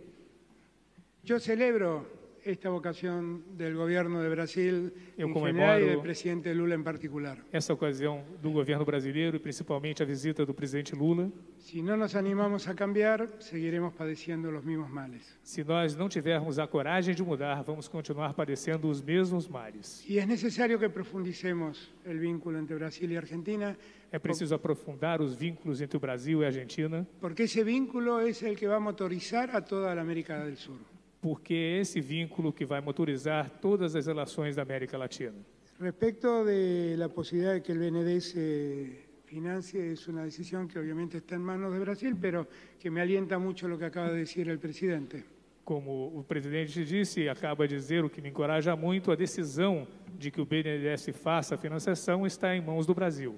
yo celebro esta vocación del gobierno de Brasil Eu en comemoro general y del presidente Lula en particular. Essa ocasião do governo brasileiro e principalmente a visita do presidente Lula. Si no nos animamos a cambiar, seguiremos padeciendo los mismos males. Se nós não tivermos a coragem de mudar, vamos continuar padecendo os mesmos males. Y es necesario que profundicemos el vínculo entre Brasil y Argentina, É preciso aprofundar os vínculos entre o Brasil e a Argentina, porque ese vínculo es el que va a motorizar a toda la América del Sur. porque é esse vínculo que vai motorizar todas as relações da América Latina. Respecto de la posibilidad de que el BND se financie, es una decisión que obviamente está en manos de Brasil, pero que me alienta mucho lo que acaba de decir el presidente. Como o presidente disse e acaba de dizer, o que me encoraja muito, a decisão de que o BNDES faça a financiação está em mãos do Brasil.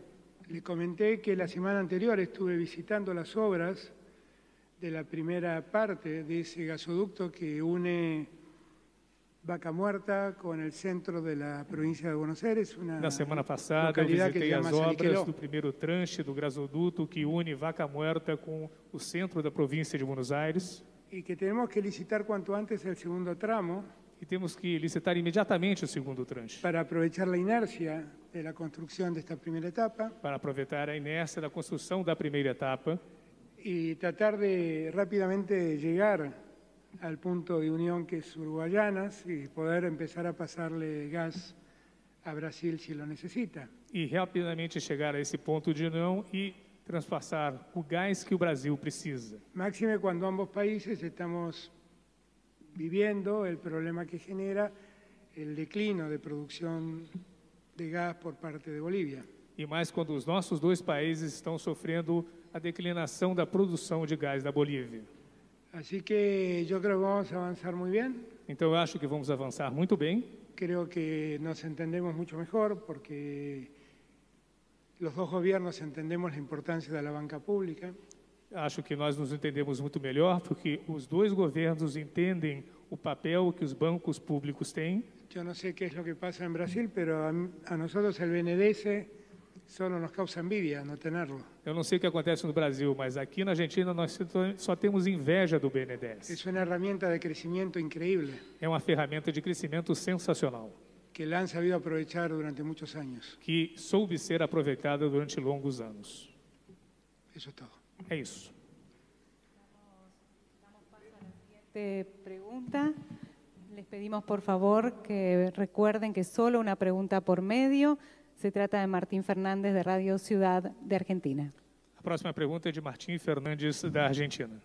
Le comenté que la semana anterior estuve visitando las obras de la primera parte de ese gasoducto que une Vaca Muerta con el centro de la provincia de Buenos Aires. Na semana passada, eu visitei as obras do primeiro tranche do gasoduto que une Vaca Muerta com o centro da província de Buenos Aires. Y que tenemos que licitar cuanto antes el segundo tramo. E temos que licitar imediatamente o segundo tranche. Para aprovechar la inercia de la construcción de esta primera etapa. Para aproveitar a inércia da construção da primeira etapa. Y tratar de rápidamente llegar al punto de unión que es Uruguayanas y poder empezar a pasarle gas a Brasil si lo necesita. E rapidamente chegar a esse ponto de união e transpassar o gás que o Brasil precisa. Máxime cuando ambos países estamos viviendo el problema que genera el declino de producción de gas por parte de Bolívia. E mais quando os nossos dois países estão sofrendo a declinação da produção de gás da Bolívia. Así que yo creo que vamos a avanzar muy bien. Então eu acho que vamos avançar muito bem. Creo que nos entendemos mucho mejor porque los dos gobiernos entendemos la importancia de la banca pública. Acho que nós nos entendemos muito melhor porque os dois governos entendem o papel que os bancos públicos têm. Yo no sé qué es lo que pasa en Brasil, pero a nosotros el BNDES solo nos causa envidia no tenerlo. Eu não sei o que acontece no Brasil, mas aqui na Argentina nós só temos inveja do BNDES. Es una herramienta de crecimiento increíble. É uma ferramenta de crescimento sensacional. Que la han sabido aprovechar durante muchos años. Que soube ser aproveitada durante longos anos. Eso es todo. É isso. Damos paso a la siguiente pregunta. Les pedimos por favor que recuerden que solo una pregunta por medio. Se trata de Martín Fernández de Radio Ciudad de Argentina. A próxima pergunta é de Martín Fernández da Argentina.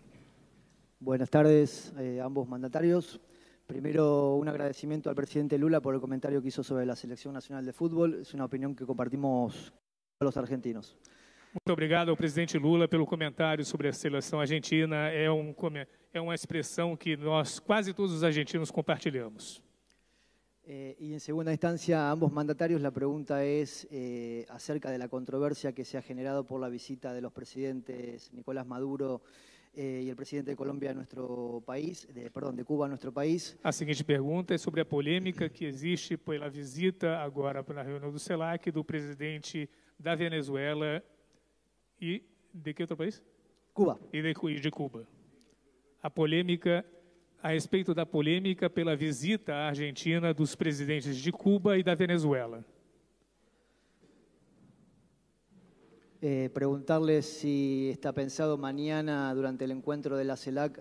Buenas tardes a ambos mandatarios. Primero, un agradecimiento al presidente Lula por el comentario que hizo sobre la Selección Nacional de Fútbol. Es una opinión que compartimos los argentinos. Muito obrigado ao presidente Lula pelo comentário sobre a seleção argentina. É uma expressão que nós, quase todos os argentinos, compartilhamos. Y en segunda instancia, a ambos mandatarios, la pregunta es acerca de la controversia que se ha generado por la visita de los presidentes Nicolás Maduro y el presidente de Colombia a nuestro país, de Cuba a nuestro país. A seguinte pergunta é sobre a polêmica que existe pela visita agora na reunião do CELAC do presidente da Venezuela e de que outro país? Cuba. E de Cuba. A polêmica, a respeito da polêmica pela visita à Argentina dos presidentes de Cuba e da Venezuela. Preguntarles si está pensado mañana durante el encuentro de la CELAC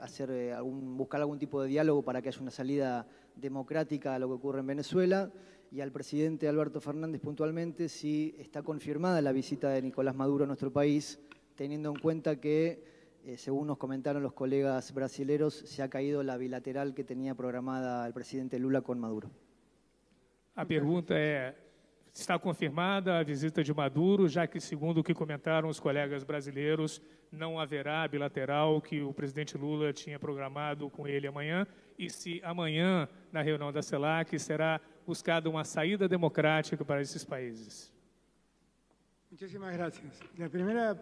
buscar algún tipo de diálogo para que haya una salida democrática a lo que ocurre en Venezuela, y al presidente Alberto Fernández puntualmente si está confirmada la visita de Nicolás Maduro a nuestro país, teniendo en cuenta que, según nos comentaron los colegas brasileros, se ha caído la bilateral que tenía programada el presidente Lula con Maduro. A pergunta é: está confirmada a visita de Maduro, já que, segundo o que comentaram os colegas brasileiros, não haverá bilateral que o presidente Lula tinha programado com ele amanhã, e se amanhã, na reunião da CELAC, será buscada uma saída democrática para esses países? Muchísimas gracias. La primera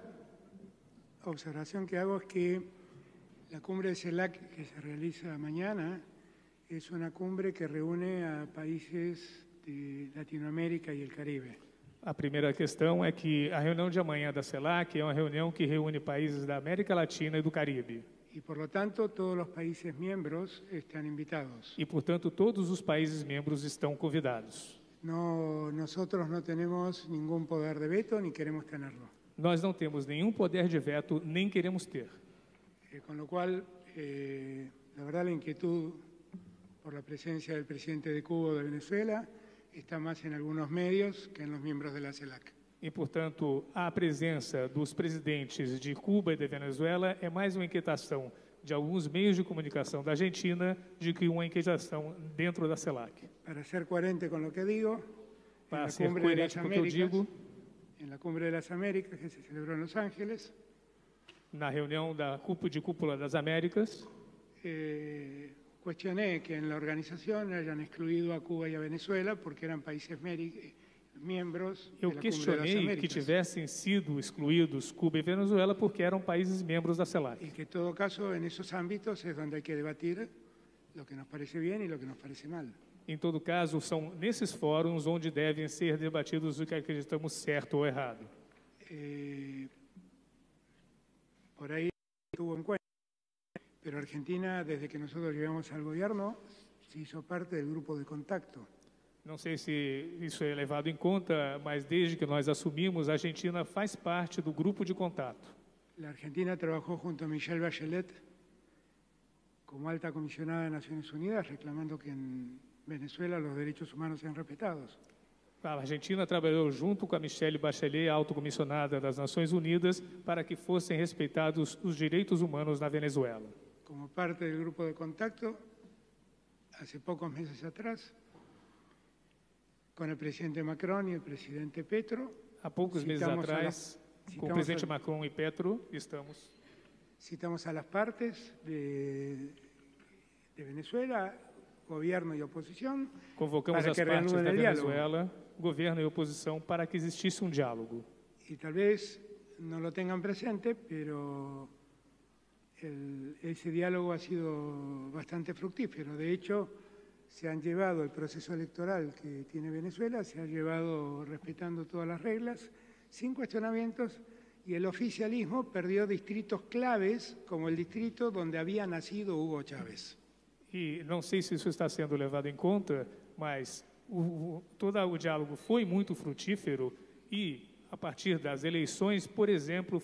observación que hago es que la cumbre de CELAC que se realiza mañana es una cumbre que reúne a países de Latinoamérica y el Caribe. A primeira questão é que a reunião de amanhã da CELAC é uma reunião que reúne países da América Latina e do Caribe. Y por lo tanto, todos los países miembros están invitados. E, portanto, todos os países membros estão convidados. Nosotros no tenemos ningún poder de veto ni queremos tenerlo. Nós não temos nenhum poder de veto, nem queremos ter. Con lo cual, la verdad, la inquietud por la presencia del presidente de Cuba o de Venezuela está más en algunos medios que en los miembros de la CELAC. E, portanto, a presença dos presidentes de Cuba e de Venezuela é mais uma inquietação de alguns meios de comunicação da Argentina de que uma inquietação dentro da CELAC. Para ser coherente con lo que digo, Para ser coerente com o que eu digo, en la Cumbre de las Américas que se celebró en Los Ángeles, na reunião de cúpula das Américas, cuestioné que en la organización hayan excluido a Cuba y a Venezuela porque eran países miembros de eu la Cumbre de las questionei que Américas. tivessem sido excluídos Cuba e Venezuela porque eram países membros da CELAC. Y que en todo caso en esos ámbitos es donde hay que debatir lo que nos parece bien y lo que nos parece mal. Em todo caso, são nesses fóruns onde devem ser debatidos o que acreditamos certo ou errado. Por ahí tuvo en cuenta, pero Argentina, desde que nosotros llegamos al gobierno, se hizo parte del grupo de contacto. Não sei se isso é levado em conta, mas desde que nós assumimos, a Argentina faz parte do grupo de contato. La Argentina trabajó junto a Michelle Bachelet como alta comisionada de Naciones Unidas, reclamando que en Venezuela los derechos humanos sean respetados. A Argentina trabalhou junto com a Michelle Bachelet, autocomissionada das Nações Unidas, para que fossem respeitados os direitos humanos na Venezuela. Como parte del grupo de contacto, hace pocos meses atrás, con el presidente Macron y el presidente Petro, há poucos meses atrás, com o presidente Macron e Petro, citamos a las partes de Venezuela, gobierno y oposición, convocamos as partes da Venezuela, governo e oposição, para que existisse diálogo. Y tal vez no lo tengan presente, pero ese diálogo ha sido bastante fructífero. De hecho, se han llevado el proceso electoral que tiene Venezuela, se ha llevado respetando todas las reglas, sin cuestionamientos, y el oficialismo perdió distritos claves, como el distrito donde había nacido Hugo Chávez. E não sei se isso está sendo levado em conta, mas todo o diálogo foi muito frutífero e, a partir das eleições, por exemplo,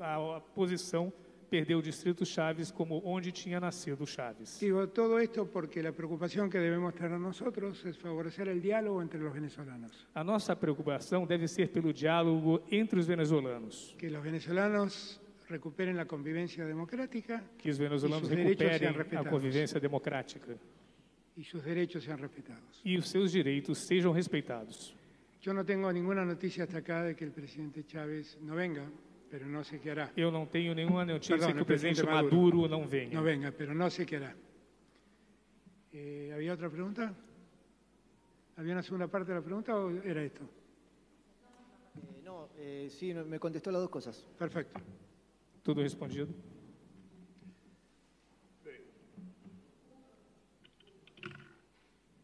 a oposição perdeu o distrito Chaves como onde tinha nascido Chaves. Digo todo esto porque la preocupación que debemos tener nosotros es favorecer el diálogo entre los venezolanos. A nossa preocupação deve ser pelo diálogo entre os venezuelanos. Que los venezolanos recuperen la convivencia democrática. Que os venezuelanos recuperem a convivência democrática. Y sus derechos sean respetados. E os seus direitos sejam respeitados. Yo no tengo ninguna noticia hasta acá de que el presidente Chávez no venga, pero no sé qué hará. Eu não tenho nenhuma notícia que o presidente Maduro não venha. No venga, pero no sé qué hará. ¿Había otra pregunta? ¿Había una segunda parte de la pregunta o era esto? No, sí, me contestó las dos cosas. Perfecto. Tudo respondido? Bem,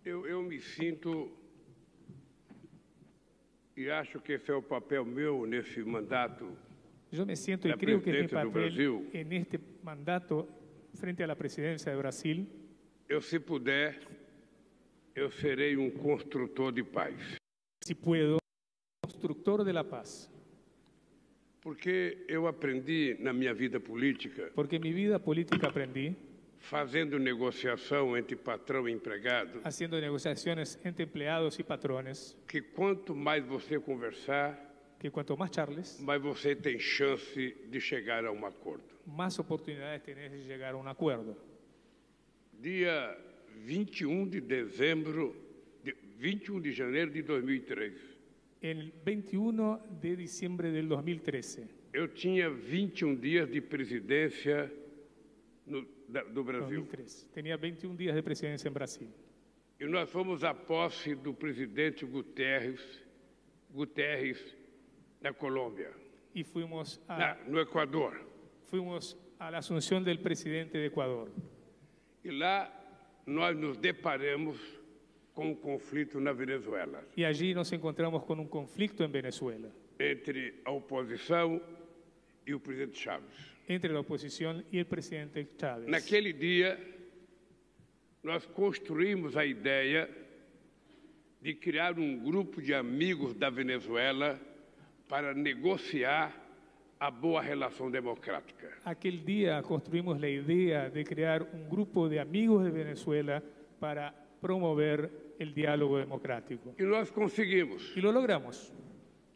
eu me sinto, e acho que esse é o papel meu nesse mandato. Eu me sinto e creio que mi papel en este mandato frente a la presidencia de Brasil. Eu, se puder, eu serei construtor de paz. Se puedo, construtor de la paz. Porque eu aprendi na minha vida política. Porque minha vida política aprendi. Fazendo negociação entre patrão e empregado. Haciendo negociações entre empregados e patrones. Que quanto mais você conversar, que quanto mais charles, mais você tem chance de chegar a um acordo. Mais oportunidades tem de chegar a um acordo. Dia 21 de janeiro de 2003. El 21 de diciembre del 2013. Eu tinha 21 dias de presidência do Brasil. 2013. Tinha 21 dias de presidência em Brasil. E nós fomos à posse do presidente Guterres na Colômbia. E fomos no Equador. Fomos à assunção do presidente do Equador. E lá nós nos deparamos com um conflito na Venezuela. E allí nos encontramos com um conflito em Venezuela. Entre a oposição e o presidente Chávez. Entre a oposição e o presidente Chávez. Naquele dia, nós construímos a ideia de criar um grupo de amigos da Venezuela para negociar a boa relação democrática. Aquele dia construímos a ideia de criar um grupo de amigos de Venezuela para promover o diálogo democrático. E nós conseguimos. E lo logramos.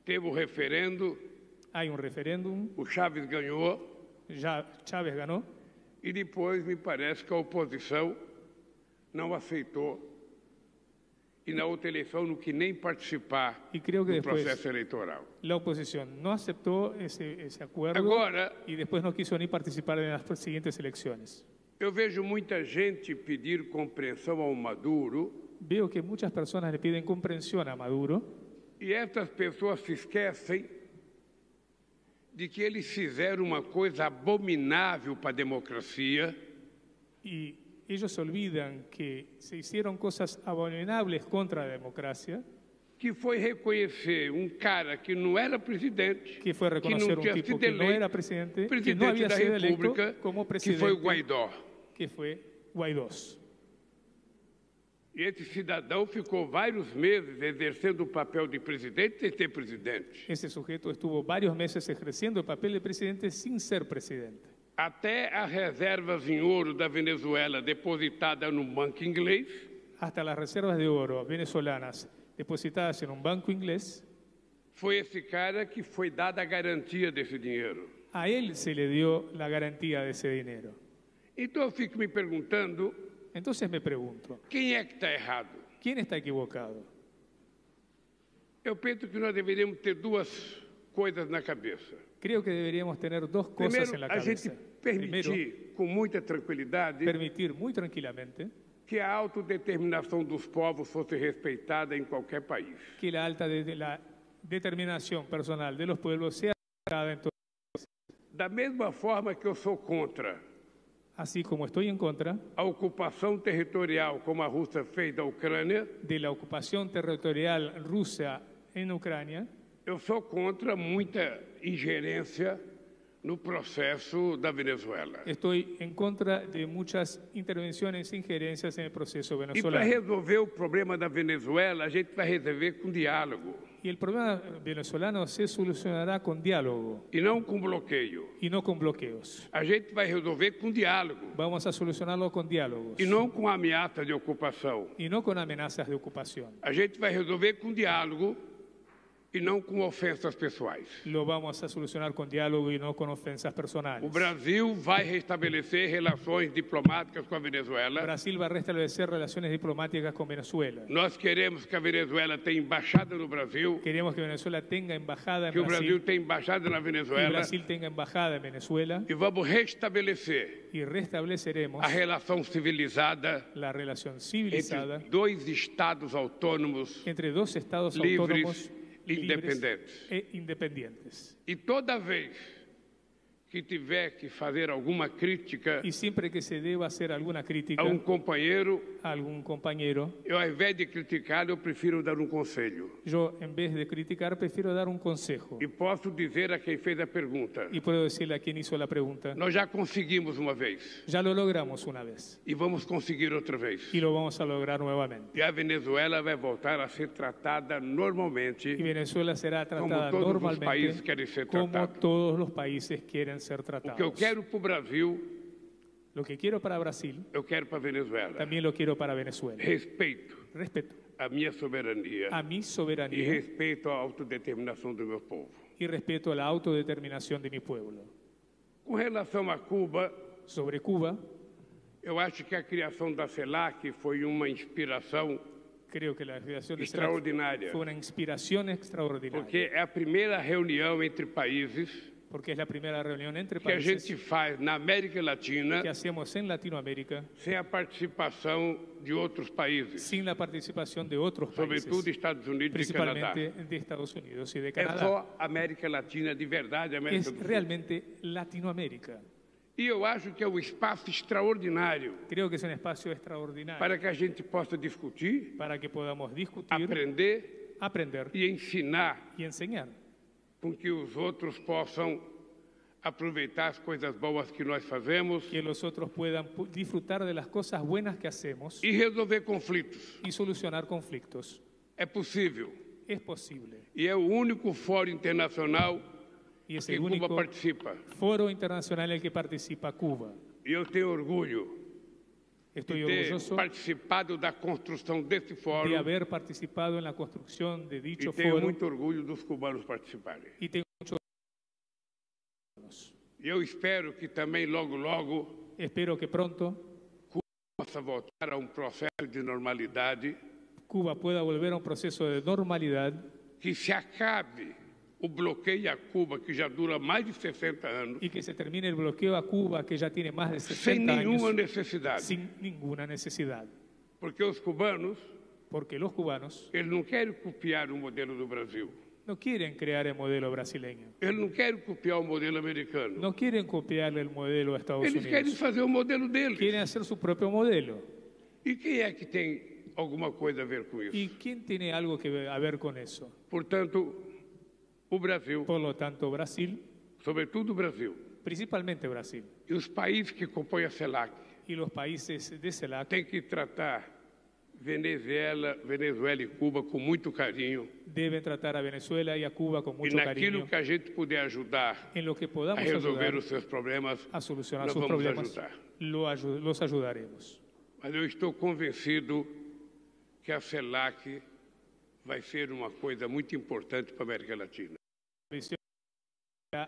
Teve um referendo. Há um referendo. O Chávez ganhou. Chávez ganhou. e depois me parece que a oposição não aceitou e na outra eleição não quis nem participar do processo eleitoral. La oposición no aceptó ese acuerdo Agora, y después no quiso ni participar en las siguientes elecciones. Eu vejo muita gente pedir compreensão ao Maduro. Veo que muchas personas le piden comprensión a Maduro. E essas pessoas se esquecem de que eles fizeram uma coisa abominável para a democracia. Y ellos se olvidan que se hicieron cosas abominables contra la democracia. Que foi reconhecer cara que não era presidente, que foi reconhecer que não tipo que não era presidente, que não havia sido eleito como presidente, que foi o Guaidó. Que foi Guaidó. E esse cidadão ficou vários meses exercendo o papel de presidente sem ser presidente. Esse sujeito estuvo vários meses exercendo o papel de presidente sem ser presidente. Até as reservas em ouro da Venezuela depositadas no banco inglês. Hasta las reservas de oro venezolanas depositadas em banco inglês. Foi esse cara que foi dada a garantia desse dinheiro. A ele se le dio la garantía de ese dinero. Então eu fico me perguntando. Entonces me pregunto. Quem é que está errado? ¿Quién está equivocado? Eu penso que nós deveríamos ter duas coisas na cabeça. Creo que deberíamos tener dos cosas en la cabeza. A gente permitir com muita tranquilidade. Permitir muy tranquilamente. Que a autodeterminação dos povos fosse respeitada em qualquer país. Que la determinación personal de los pueblos sea respetada en todo el país. Da mesma forma que eu sou contra. Así como estoy en contra a ocupação territorial como a Rússia fez da Ucrânia, de la ocupación territorial rusa en Ucrania, eu sou contra muita ingerência no processo da Venezuela. Estoy en contra de muchas intervenciones e injerencias en el proceso venezolano. E para resolver o problema da Venezuela, a gente vai resolver com diálogo. Y el problema venezolano se solucionará con diálogo. E não com bloqueio. Y no con bloqueos. A gente vai resolver com diálogo. Vamos a solucionarlo con diálogos. E não com ameaça de ocupação. Y no con amenazas de ocupación. A gente vai resolver com diálogo e não com ofensas pessoais. Lo vamos a solucionar con diálogo y no con ofensas personales. O Brasil vai restabelecer relações diplomáticas com a Venezuela. Brasil va a restablecer relaciones diplomáticas con Venezuela. Nós queremos que a Venezuela tenha embaixada no Brasil. Queremos que Venezuela tenga embajada en Brasil. Que o Brasil tenha embaixada na Venezuela. Que Brasil tenga embajada en Venezuela. E vamos restabelecer. Y restableceremos a relação civilizada. La relación civilizada. Entre dois estados autônomos. Entre dos estados autónomos. Independientes. E toda vez que tiver que fazer alguma crítica, e sempre que se deva hacer alguna crítica a companheiro, eu ao invés de criticar, eu prefiro dar conselho. Eu, em vez de criticar, prefiro dar consejo. E posso dizer a quem fez a pergunta. E posso dizer a quem hizo a pergunta. Nós já conseguimos uma vez. Já lo logramos uma vez. E vamos conseguir outra vez. E lo vamos a lograr novamente. E a Venezuela vai voltar a ser tratada normalmente. E Venezuela será tratada como todos normalmente. Os países querem ser como tratados. todos os países querem ser tratados. O que eu quero para o Brasil, lo que quiero para Brasil, eu quero para Venezuela. Também lo quiero para Venezuela. Respeito a minha soberania. A mi soberania. E respeito à autodeterminação do meu povo. E respeito à autodeterminação de mi pueblo. Com relação a Cuba, sobre Cuba, eu acho que a criação da CELAC foi uma inspiração Creo que la creación extraordinária. Fue una inspiración extraordinaria. Porque é a primeira reunião entre países. Porque es la primera reunión entre países países que a gente faz na América Latina que hacemos en Latinoamérica sem a participação de outros países, sin la participación de otros países, sobretudo Estados Unidos principalmente e Canadá. de Estados Unidos y de Canadá. É só América Latina de verdade, América do Sul. Realmente Latinoamérica. E eu acho que é um espaço extraordinário. Creo que es un espacio extraordinario. Para que a gente possa discutir, para que podamos discutir, aprender e ensinar, e enseñar, com que os outros possam aproveitar as coisas boas que nós fazemos, que os outros puedan disfrutar de las cosas buenas que hacemos e resolver conflitos. E solucionar conflictos. É possível. É possível. E é o único fórum internacional que Cuba participa. Foro internacional en que participa Cuba. E eu tenho orgulho. Estoy de ter orgulloso participado da construção desse fórum. De haber participado en la construcción de dicho foro. E tenho foro. muito orgulho dos cubanos participarem. E tenho muito E eu espero que também logo Espero que pronto Cuba possa voltar a um processo de normalidade, Cuba pueda volver a un proceso de normalidad, que se acabe o bloqueio a Cuba, que já dura mais de 60 anos, y que se termine el bloqueo a Cuba, que ya tiene más de sem 60 nenhuma años, necessidade. sin ninguna necesidad. Porque os cubanos, Porque los cubanos eles não querem copiar o modelo do Brasil. no quieren crear el modelo brasileño, Eles não querem copiar o modelo americano. no quieren copiarle el modelo a Estados Eles querem Unidos, fazer o modelo deles. quieren hacer su propio modelo. E quem é que tem alguma coisa a ver com isso? ¿Y quién tiene algo que ver con eso? Portanto, o Brasil, Por lo tanto, Brasil, sobretudo o Brasil, principalmente Brasil, e os países que compõem a CELAC, y los países de CELAC têm que tratar Venezuela e Cuba com muito carinho. deben tratar a Venezuela y a Cuba con E mucho naquilo cariño. que a gente puder ajudar En lo que a podamos resolver ayudar os seus problemas, a solucionar nós sus vamos problemas, ajudar. los ayudaremos. Mas eu estou convencido que a CELAC vai ser uma coisa muito importante para a América Latina.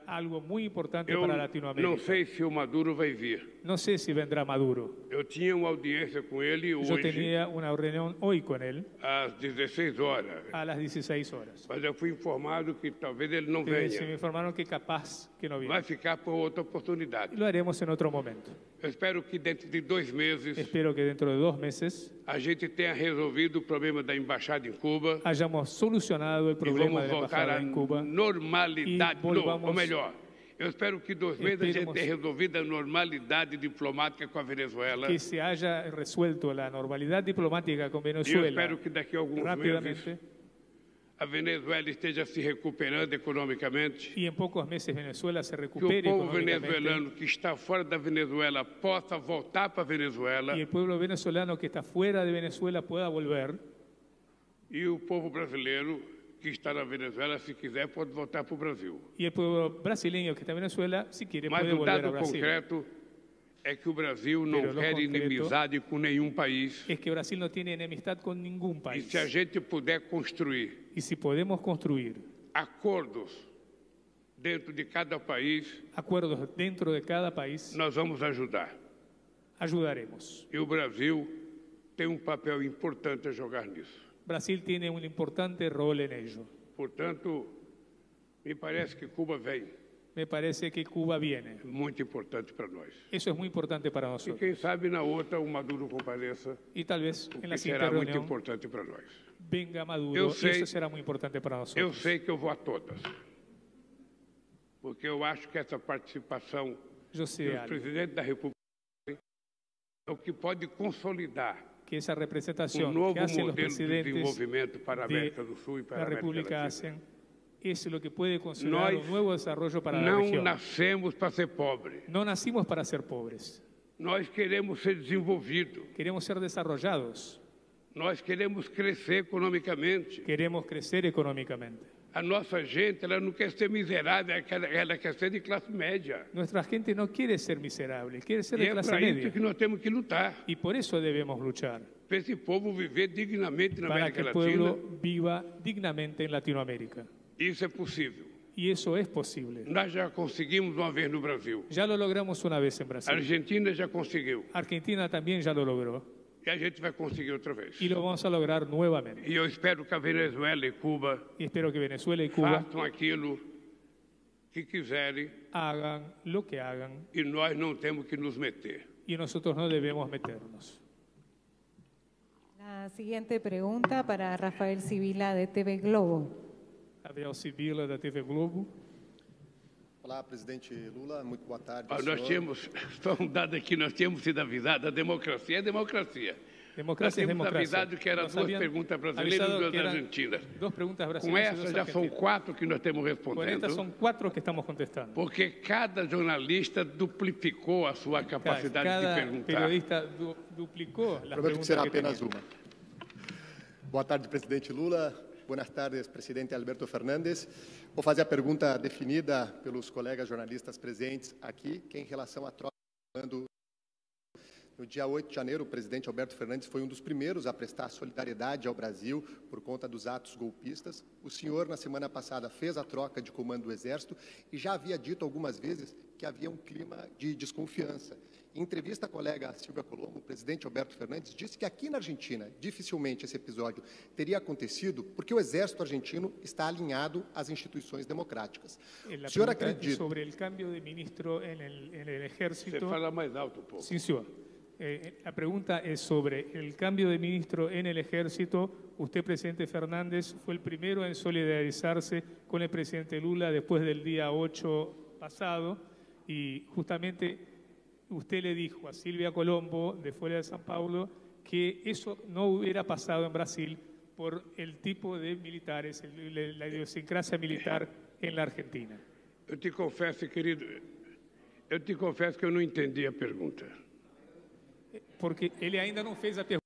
Algo muy importante Eu para não Latinoamérica. sei se o Maduro vai vir. No sé si vendrá Maduro. Eu tinha uma audiência com ele Yo hoje, tenía una reunión hoy con él às 16 horas. a las 16 horas. Mas eu fui informado que talvez ele não Se me venha. informaron que capaz que no Vai viene. ficar por outra oportunidade. Lo haremos en otro momento. Eu espero que dentro de 2 meses Espero que dentro de 2 meses a gente tenha resolvido o problema da embaixada em Cuba hayamos solucionado el e problema vamos de la voltar embajada à en Cuba. normalidade. E volvamos- Ou melhor, eu espero que 2 meses a gente Esperemos- tenha resolvido a normalidade diplomática com a Venezuela. Que se haya resuelto la normalidad diplomática con E eu Venezuela espero que daqui a alguns meses rápidamente a Venezuela esteja se recuperando economicamente. y en pocos meses Venezuela se Que o recupere povo económicamente venezuelano que está fora da Venezuela possa voltar para a Venezuela y el pueblo venezolano que está fuera de Venezuela pueda volver e o povo brasileiro que está na Venezuela, se quiser, pode voltar para o Brasil. y el pueblo brasileño que está en Venezuela, si quiere, Mas puede o volver a dado Brasil. concreto é que o Brasil não Pero lo quer concreto inimizade com nenhum país. Es que Brasil no tiene enemistad con ningún E país. se a gente puder construir Y si podemos construir acordos dentro de cada país, acuerdos dentro de cada país, nós vamos ajudar. ayudaremos. E o Brasil tem um papel importante a jogar nisso. Brasil tiene un importante rol en ello. Portanto, me parece que Cuba vem. Me parece que Cuba viene. Muito importante para nós. Eso es muy importante para E nosotros. quem sabe na outra o Maduro compareça, Y tal vez o en que la siguiente será muito reunión importante para nós. venga Maduro Eu y sei- eso será muy importante para Eu nosotros. sei que eu vou a todas, porque eu acho que essa participação Yo sé do algo, presidente da República é o que pode consolidar que esa um representación novo que hacen los modelo de presidentes desenvolvimento para a de América do Sul e para la a América República Latina. hacen es lo que puede consolidar Nós un nuevo desarrollo para la não región. nascemos para ser pobre. No nacimos para ser pobres, Nós queremos ser desenvolvidos. queremos ser desarrollados, Nós queremos crescer economicamente. queremos crecer económicamente. A nossa gente, ela não quer ser miserável, ela quer ser de classe média. Nuestra gente no quiere ser miserable, quiere ser E de é clase para isso media. que nós temos que lutar. Y por eso debemos luchar, Para esse povo viver dignamente na para que América el Latina. pueblo viva dignamente en Latinoamérica. Isso é possível. Y eso es posible. Nós já conseguimos uma vez no Brasil. Ya lo logramos una vez en A Brasil. Argentina já conseguiu. Argentina también ya lo logró. E a gente vai conseguir outra vez. Y lo vamos a lograr nuevamente. E eu espero que a Venezuela e Cuba Y espero que Venezuela y Cuba façam aquilo que quiserem hagan lo que hagan e nós não temos que nos meter. y nosotros no debemos meternos. La siguiente pregunta para Rafael Sibila de TV Globo. Gabriel Sibila, da TV Globo. Olá, presidente Lula, muito boa tarde. Nós senhor. tínhamos, só um dado aqui, nós tínhamos sido avisados, a democracia é democracia. Democracia nós es tínhamos democracia. avisado que eram Nos duas habían perguntas brasileiras e avisado duas que eran argentinas. Dos preguntas Com brasileñas y essa dos já são argentinas. 4 que nós estamos Con respondendo, estas son 4 que estamos contestando. porque cada jornalista duplicou a sua capacidade de Cada perguntar. periodista duplicó las Prometo que será preguntas apenas uma. Boa tarde, presidente Lula. Boas tardes, presidente Alberto Fernandes. Vou fazer a pergunta definida pelos colegas jornalistas presentes aqui, que é em relação à troca de comando. No dia 8 de janeiro, o presidente Alberto Fernandes foi um dos primeiros a prestar solidariedade ao Brasil por conta dos atos golpistas. O senhor, na semana passada, fez a troca de comando do Exército e já havia dito algumas vezes que havia um clima de desconfiança Em entrevista à colega Silvia Colombo, o presidente Alberto Fernandes disse que aqui na Argentina, dificilmente esse episódio teria acontecido porque o exército argentino está alinhado às instituições democráticas. O senhor acredita... Sobre o cambio de ministro en el ejército... Você fala mais alto um pouco. Sim, senhor. La pregunta es sobre el cambio de ministro en el ejército. Usted, presidente Fernández, fue el primero en solidarizarse con el presidente Lula después del día 8 pasado y justamente usted le dijo a Silvia Colombo de Folha de São Paulo que eso no hubiera pasado en Brasil por el tipo de militares, la idiosincrasia militar en la Argentina. Eu te confesso, querido, eu te confesso que eu não entendi a pergunta. Porque ele ainda não fez a pergunta.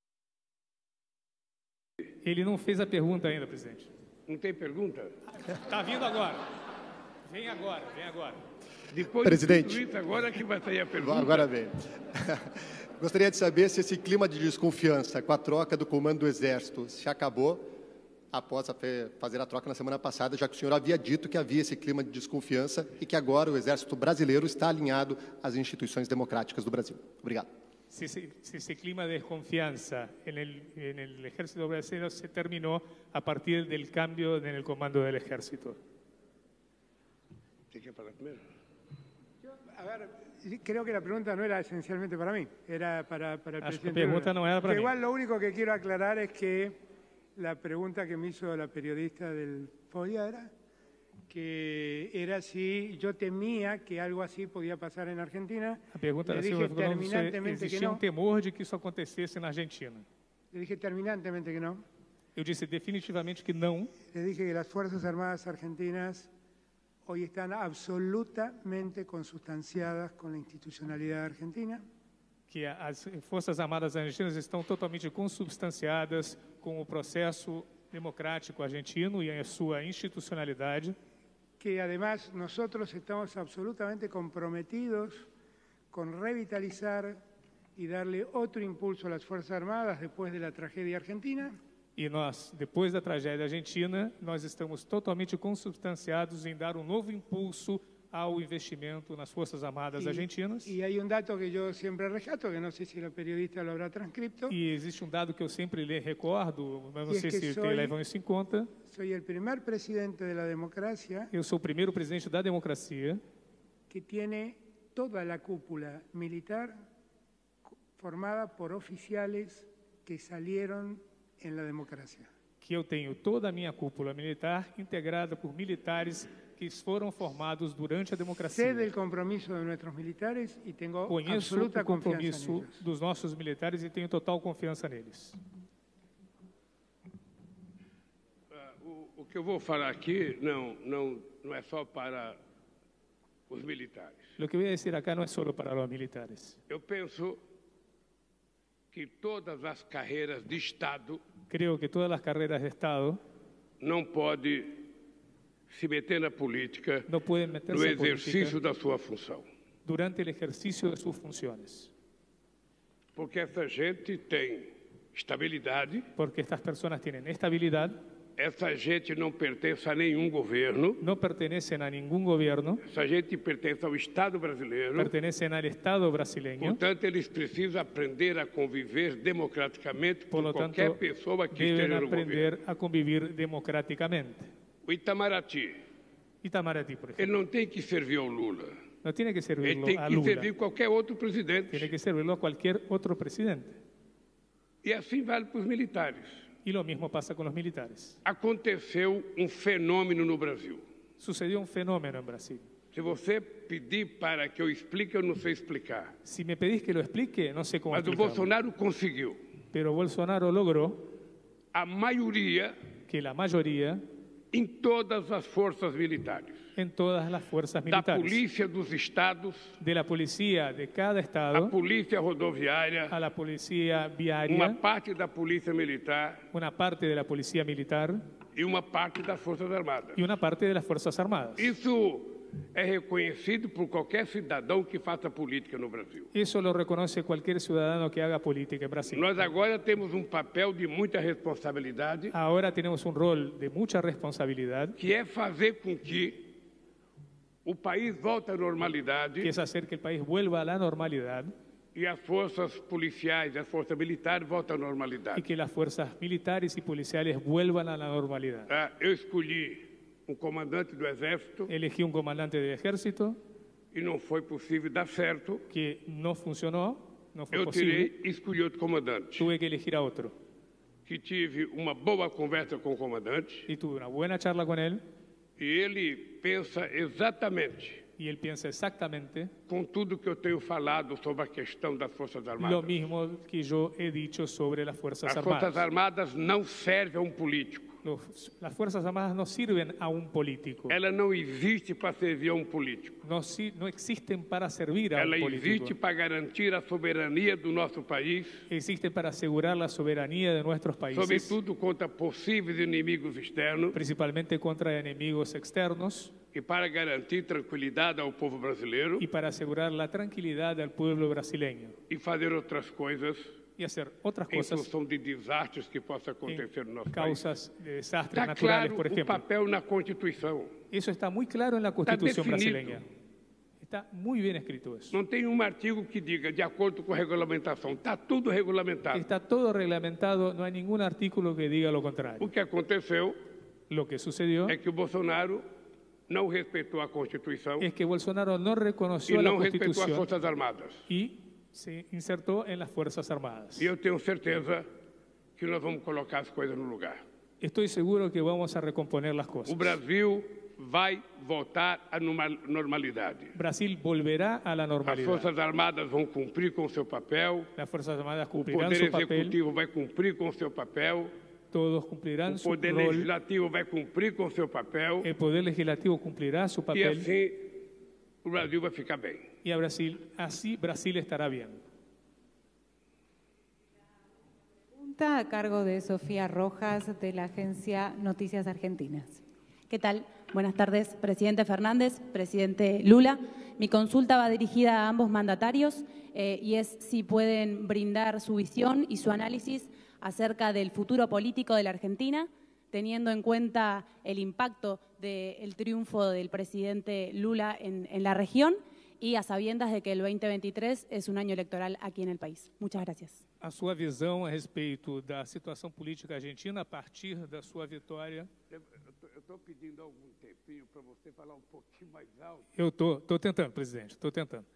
Ele não fez a pergunta ainda, presidente. Não tem pergunta? Está vindo agora. Vem agora, vem agora. Depois Presidente, de tudo isso, agora que vai sair a pergunta. Agora vem. Gostaria de saber se esse clima de desconfiança com a troca do comando do Exército se acabou após fazer a troca na semana passada, já que o senhor havia dito que havia esse clima de desconfiança e que agora o Exército brasileiro está alinhado às instituições democráticas do Brasil. Obrigado. Si ese clima de desconfianza en el ejército brasileño se terminó a partir del cambio en el comando del ejército. ¿Usted quiere hablar primero? A ver, creo que la pregunta no era esencialmente para mí, era para el presidente. La pregunta no era para mí. Igual lo único que quiero aclarar es que la pregunta que me hizo la periodista del Folia era si yo temía que algo así podía pasar en Argentina. A pergunta le era dije terminantemente que existia no. temor de que isso acontecesse na Argentina. Le dije terminantemente que no. Eu disse definitivamente que não. Le dije que las Fuerzas Armadas Argentinas hoy están absolutamente consustanciadas con la institucionalidad argentina. Que as Forças Armadas Argentinas estão totalmente consubstanciadas com o processo democrático argentino e a sua institucionalidade. Que además nosotros estamos absolutamente comprometidos con revitalizar y darle otro impulso a las Fuerzas Armadas después de la tragedia argentina. E nós, depois da tragédia argentina, nós estamos totalmente consubstanciados em dar um novo impulso ao investimento nas Forças Armadas Argentinas. Y hay un dato que yo siempre rescato, que no sé si la periodista lo habrá transcrito. E existe um dado que eu sempre lhe recordo, mas não E sei é que se levam isso em conta. Soy el primer presidente de la democracia Eu sou o primeiro presidente da democracia que tiene toda la cúpula militar formada por oficiales que salieron en la democracia. que eu tenho toda a minha cúpula militar integrada por militares que foram formados durante a democracia. Sé del compromiso de nuestros militares y tengo Conheço absoluta o confianza en compromisso ellos. dos nossos militares e tenho total confiança neles. O que eu vou falar aqui não é só para os militares. O que eu ia dizer acá não é só para os militares. Eu penso que todas as carreiras de Estado Creo que todas as carreiras de Estado não podem se meter na política no pueden meterse no en política exercício da sua função. durante o exercício de suas funções. Porque essa gente tem estabilidade, Porque estas pessoas têm estabilidade, essa gente não pertence a nenhum governo, não pertenecem a nenhum governo, essa gente pertence ao Estado brasileiro. pertenecem ao Estado brasileño. Portanto, eles precisam aprender a conviver democraticamente Por com lo qualquer tanto, pessoa que deben esteja no governo. aprender a convivir democraticamente. O Itamaraty, Itamaraty, por ele exemplo, não tem que servir ao Lula. não tem que Ele servirlo tem a que Lula, servir qualquer outro presidente. tiene que servirlo a qualquer outro presidente. E assim vale para os militares. E lo mismo pasa con los militares. Aconteceu um fenômeno no Brasil. Sucedió un fenómeno en Brasil. Se você pedir para que eu explique, eu não sei explicar. Si me pedís que lo explique, no sé cómo Mas o explicarlo. Bolsonaro conseguiu. Pero Bolsonaro logró A maioria que la mayoría em todas as forças militares. en todas las fuerzas Da militares, polícia dos estados, de la policía de cada a estado, polícia rodoviária, a la policía uma viaria, parte da polícia militar una parte de la policía militar e uma parte das forças armadas. y una parte de las fuerzas armadas. Isso é reconhecido por qualquer cidadão que faça política no Brasil. Eso lo reconoce cualquier ciudadano que haga política en Brasil. Nós agora temos um papel de muita responsabilidade, Ahora tenemos un rol de mucha responsabilidad, que é fazer com que o país volte à normalidade que es hacer que el país vuelva a la normalidad e as forças policiais, as forças militares voltam à normalidade. Y que las fuerzas militares y policiales vuelvan a la normalidad. Eu escolhi comandante do Exército. Elegí un comandante del ejército. E não foi possível dar certo. Que no funcionó, no fue eu posible. tirei e escolhi outro comandante. Tuve que elegir a otro. Que tive uma boa conversa com o comandante. Y tuve una buena charla con él. E ele pensa exatamente. Y él piensa exactamente com tudo que eu tenho falado sobre a questão das Forças Armadas. Lo mismo que yo he dicho sobre las Fuerzas As Armadas. Forças Armadas não servem a um político. Las Fuerzas Armadas no sirven a un político. Ela não existe para servir a um político. No existen para servir a Ela un político. existe para garantir a soberania do nosso país. Existe para asegurar la soberanía de nuestros países. Sobretudo contra possíveis inimigos externos. Principalmente contra enemigos externos. E para garantir tranquilidade ao povo brasileiro. Y para asegurar la tranquilidad al pueblo brasileño. E fazer outras coisas. Y hacer otras cosas em função de desastres que possam acontecer no nosso causas país. De desastres Está naturales, claro por ejemplo. o papel na Constituição. Eso está muy claro en la Constitución definido. brasileña. Está muy bien escrito eso. Não tem artigo que diga de acordo com a regulamentação. Está tudo regulamentado. Está todo reglamentado, no hay ningún artículo que diga lo contrario. O que aconteceu Lo que sucedió é que o Bolsonaro não respeitou a Constituição es que Bolsonaro no reconoció e la não respeitou as Constitución Forças Armadas. y se insertó en las Fuerzas Armadas. E eu tenho certeza que nós vamos colocar as coisas no lugar. Estoy seguro que vamos a recomponer las O cosas. Brasil vai voltar à normalidade. Brasil volverá a la As normalidad. Forças Armadas vão cumprir com o seu papel. Las Fuerzas Armadas O cumplirán Poder su papel. Executivo vai cumprir com o seu papel. Todos cumplirán O su Poder rol. Legislativo vai cumprir com o seu papel. El Poder Legislativo cumplirá su E papel. assim o Brasil vai ficar bem. Y a así Brasil estará bien. Pregunta a cargo de Sofía Rojas, de la agencia Noticias Argentinas. ¿Qué tal? Buenas tardes, presidente Fernández, presidente Lula. Mi consulta va dirigida a ambos mandatarios y es si pueden brindar su visión y su análisis acerca del futuro político de la Argentina, teniendo en cuenta el impacto del triunfo del presidente Lula en la región y a sabiendas de que el 2023 es un año electoral aquí en el país. Muchas gracias. A sua visão a respeito da situação política argentina a partir da sua vitória. Eu estou pedindo algum tempinho para você falar pouquinho mais alto. Eu estou tentando, presidente, estou tentando.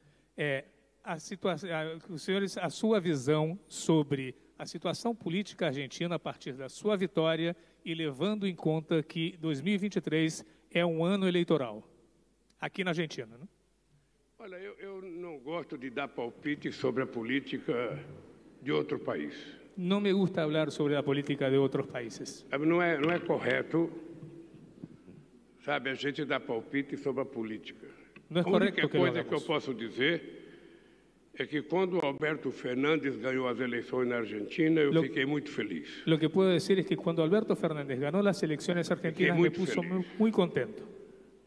Os senhores, a sua visão sobre a situação política argentina a partir da sua vitória e levando em conta que 2023 é um ano eleitoral aqui na Argentina, né? Olha, eu não gosto de dar palpite sobre a política de outro país. Não me gusta falar sobre a política de outros países. Não é correto, sabe, a gente dar palpite sobre a política. Não é a correto única que coisa que eu posso dizer é que quando o Alberto Fernandes ganhou as eleições na Argentina, eu fiquei muito feliz. Lo que puedo decir es que cuando Alberto Fernández ganó las elecciones argentinas me puso muy contento.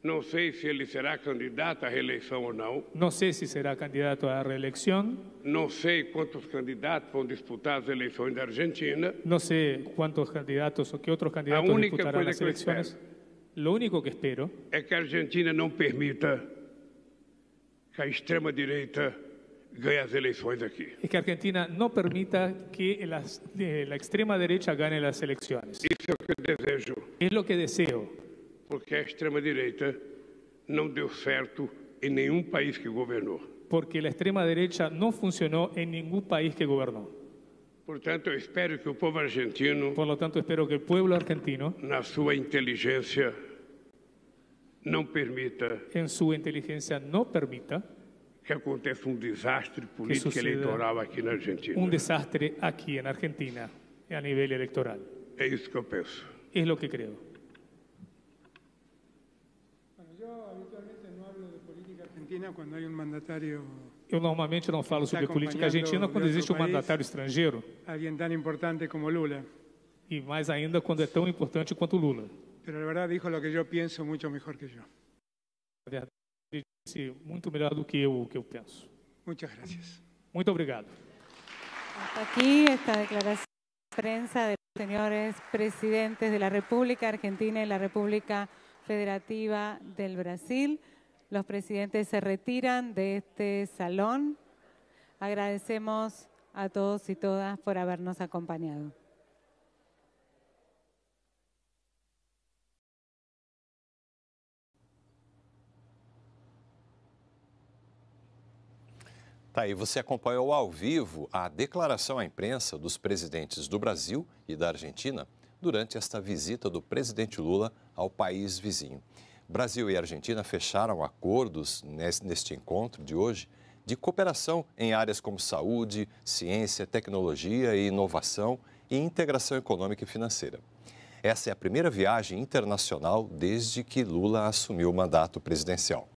Não sei se ele será candidato à reeleição ou não. No sé si será candidato a reelección. Não sei quantos candidatos vão disputar as eleições da Argentina. No sé cuántos candidatos o qué otros candidatos disputarán las elecciones. Lo único que espero é que a Argentina não permita que a extrema-direita ganhe as eleições aqui. es que Argentina no permita que la extrema derecha gane las elecciones. Isso é o que eu desejo. Es lo que deseo. Porque a extrema-direita não deu certo em nenhum país que governou. Porque la extrema derecha no funcionó en ningún país que gobernó. Portanto, eu espero que o povo argentino, por lo tanto, espero que el pueblo argentino, na sua inteligência, não permita, en su inteligencia, no permita que aconteça desastre político eleitoral aqui na Argentina. Un desastre aquí en Argentina a nivel electoral. É isso que eu penso. Es lo que creo. Quando hay un mandatario. Eu normalmente não falo sobre política argentina quando existe um mandatário estrangeiro. Alguien tan importante como Lula. E mais ainda quando é tão importante quanto Lula. Pero la verdad dijo lo que yo pienso mucho mejor que yo. Na verdade, ele disse muito melhor do que eu penso. Muchas gracias. Muito obrigado. Hasta aquí esta declaración de prensa de los señores presidentes de la República Argentina y la República Federativa del Brasil. Los presidentes se retiran de este salón. Agradecemos a todos y todas por habernos acompañado. Tá aí, você acompanhou ao vivo a declaração à imprensa dos presidentes do Brasil e da Argentina durante esta visita do presidente Lula ao país vizinho. Brasil e Argentina fecharam acordos neste encontro de hoje de cooperação em áreas como saúde, ciência, tecnologia e inovação e integração econômica e financeira. Essa é a primeira viagem internacional desde que Lula assumiu o mandato presidencial.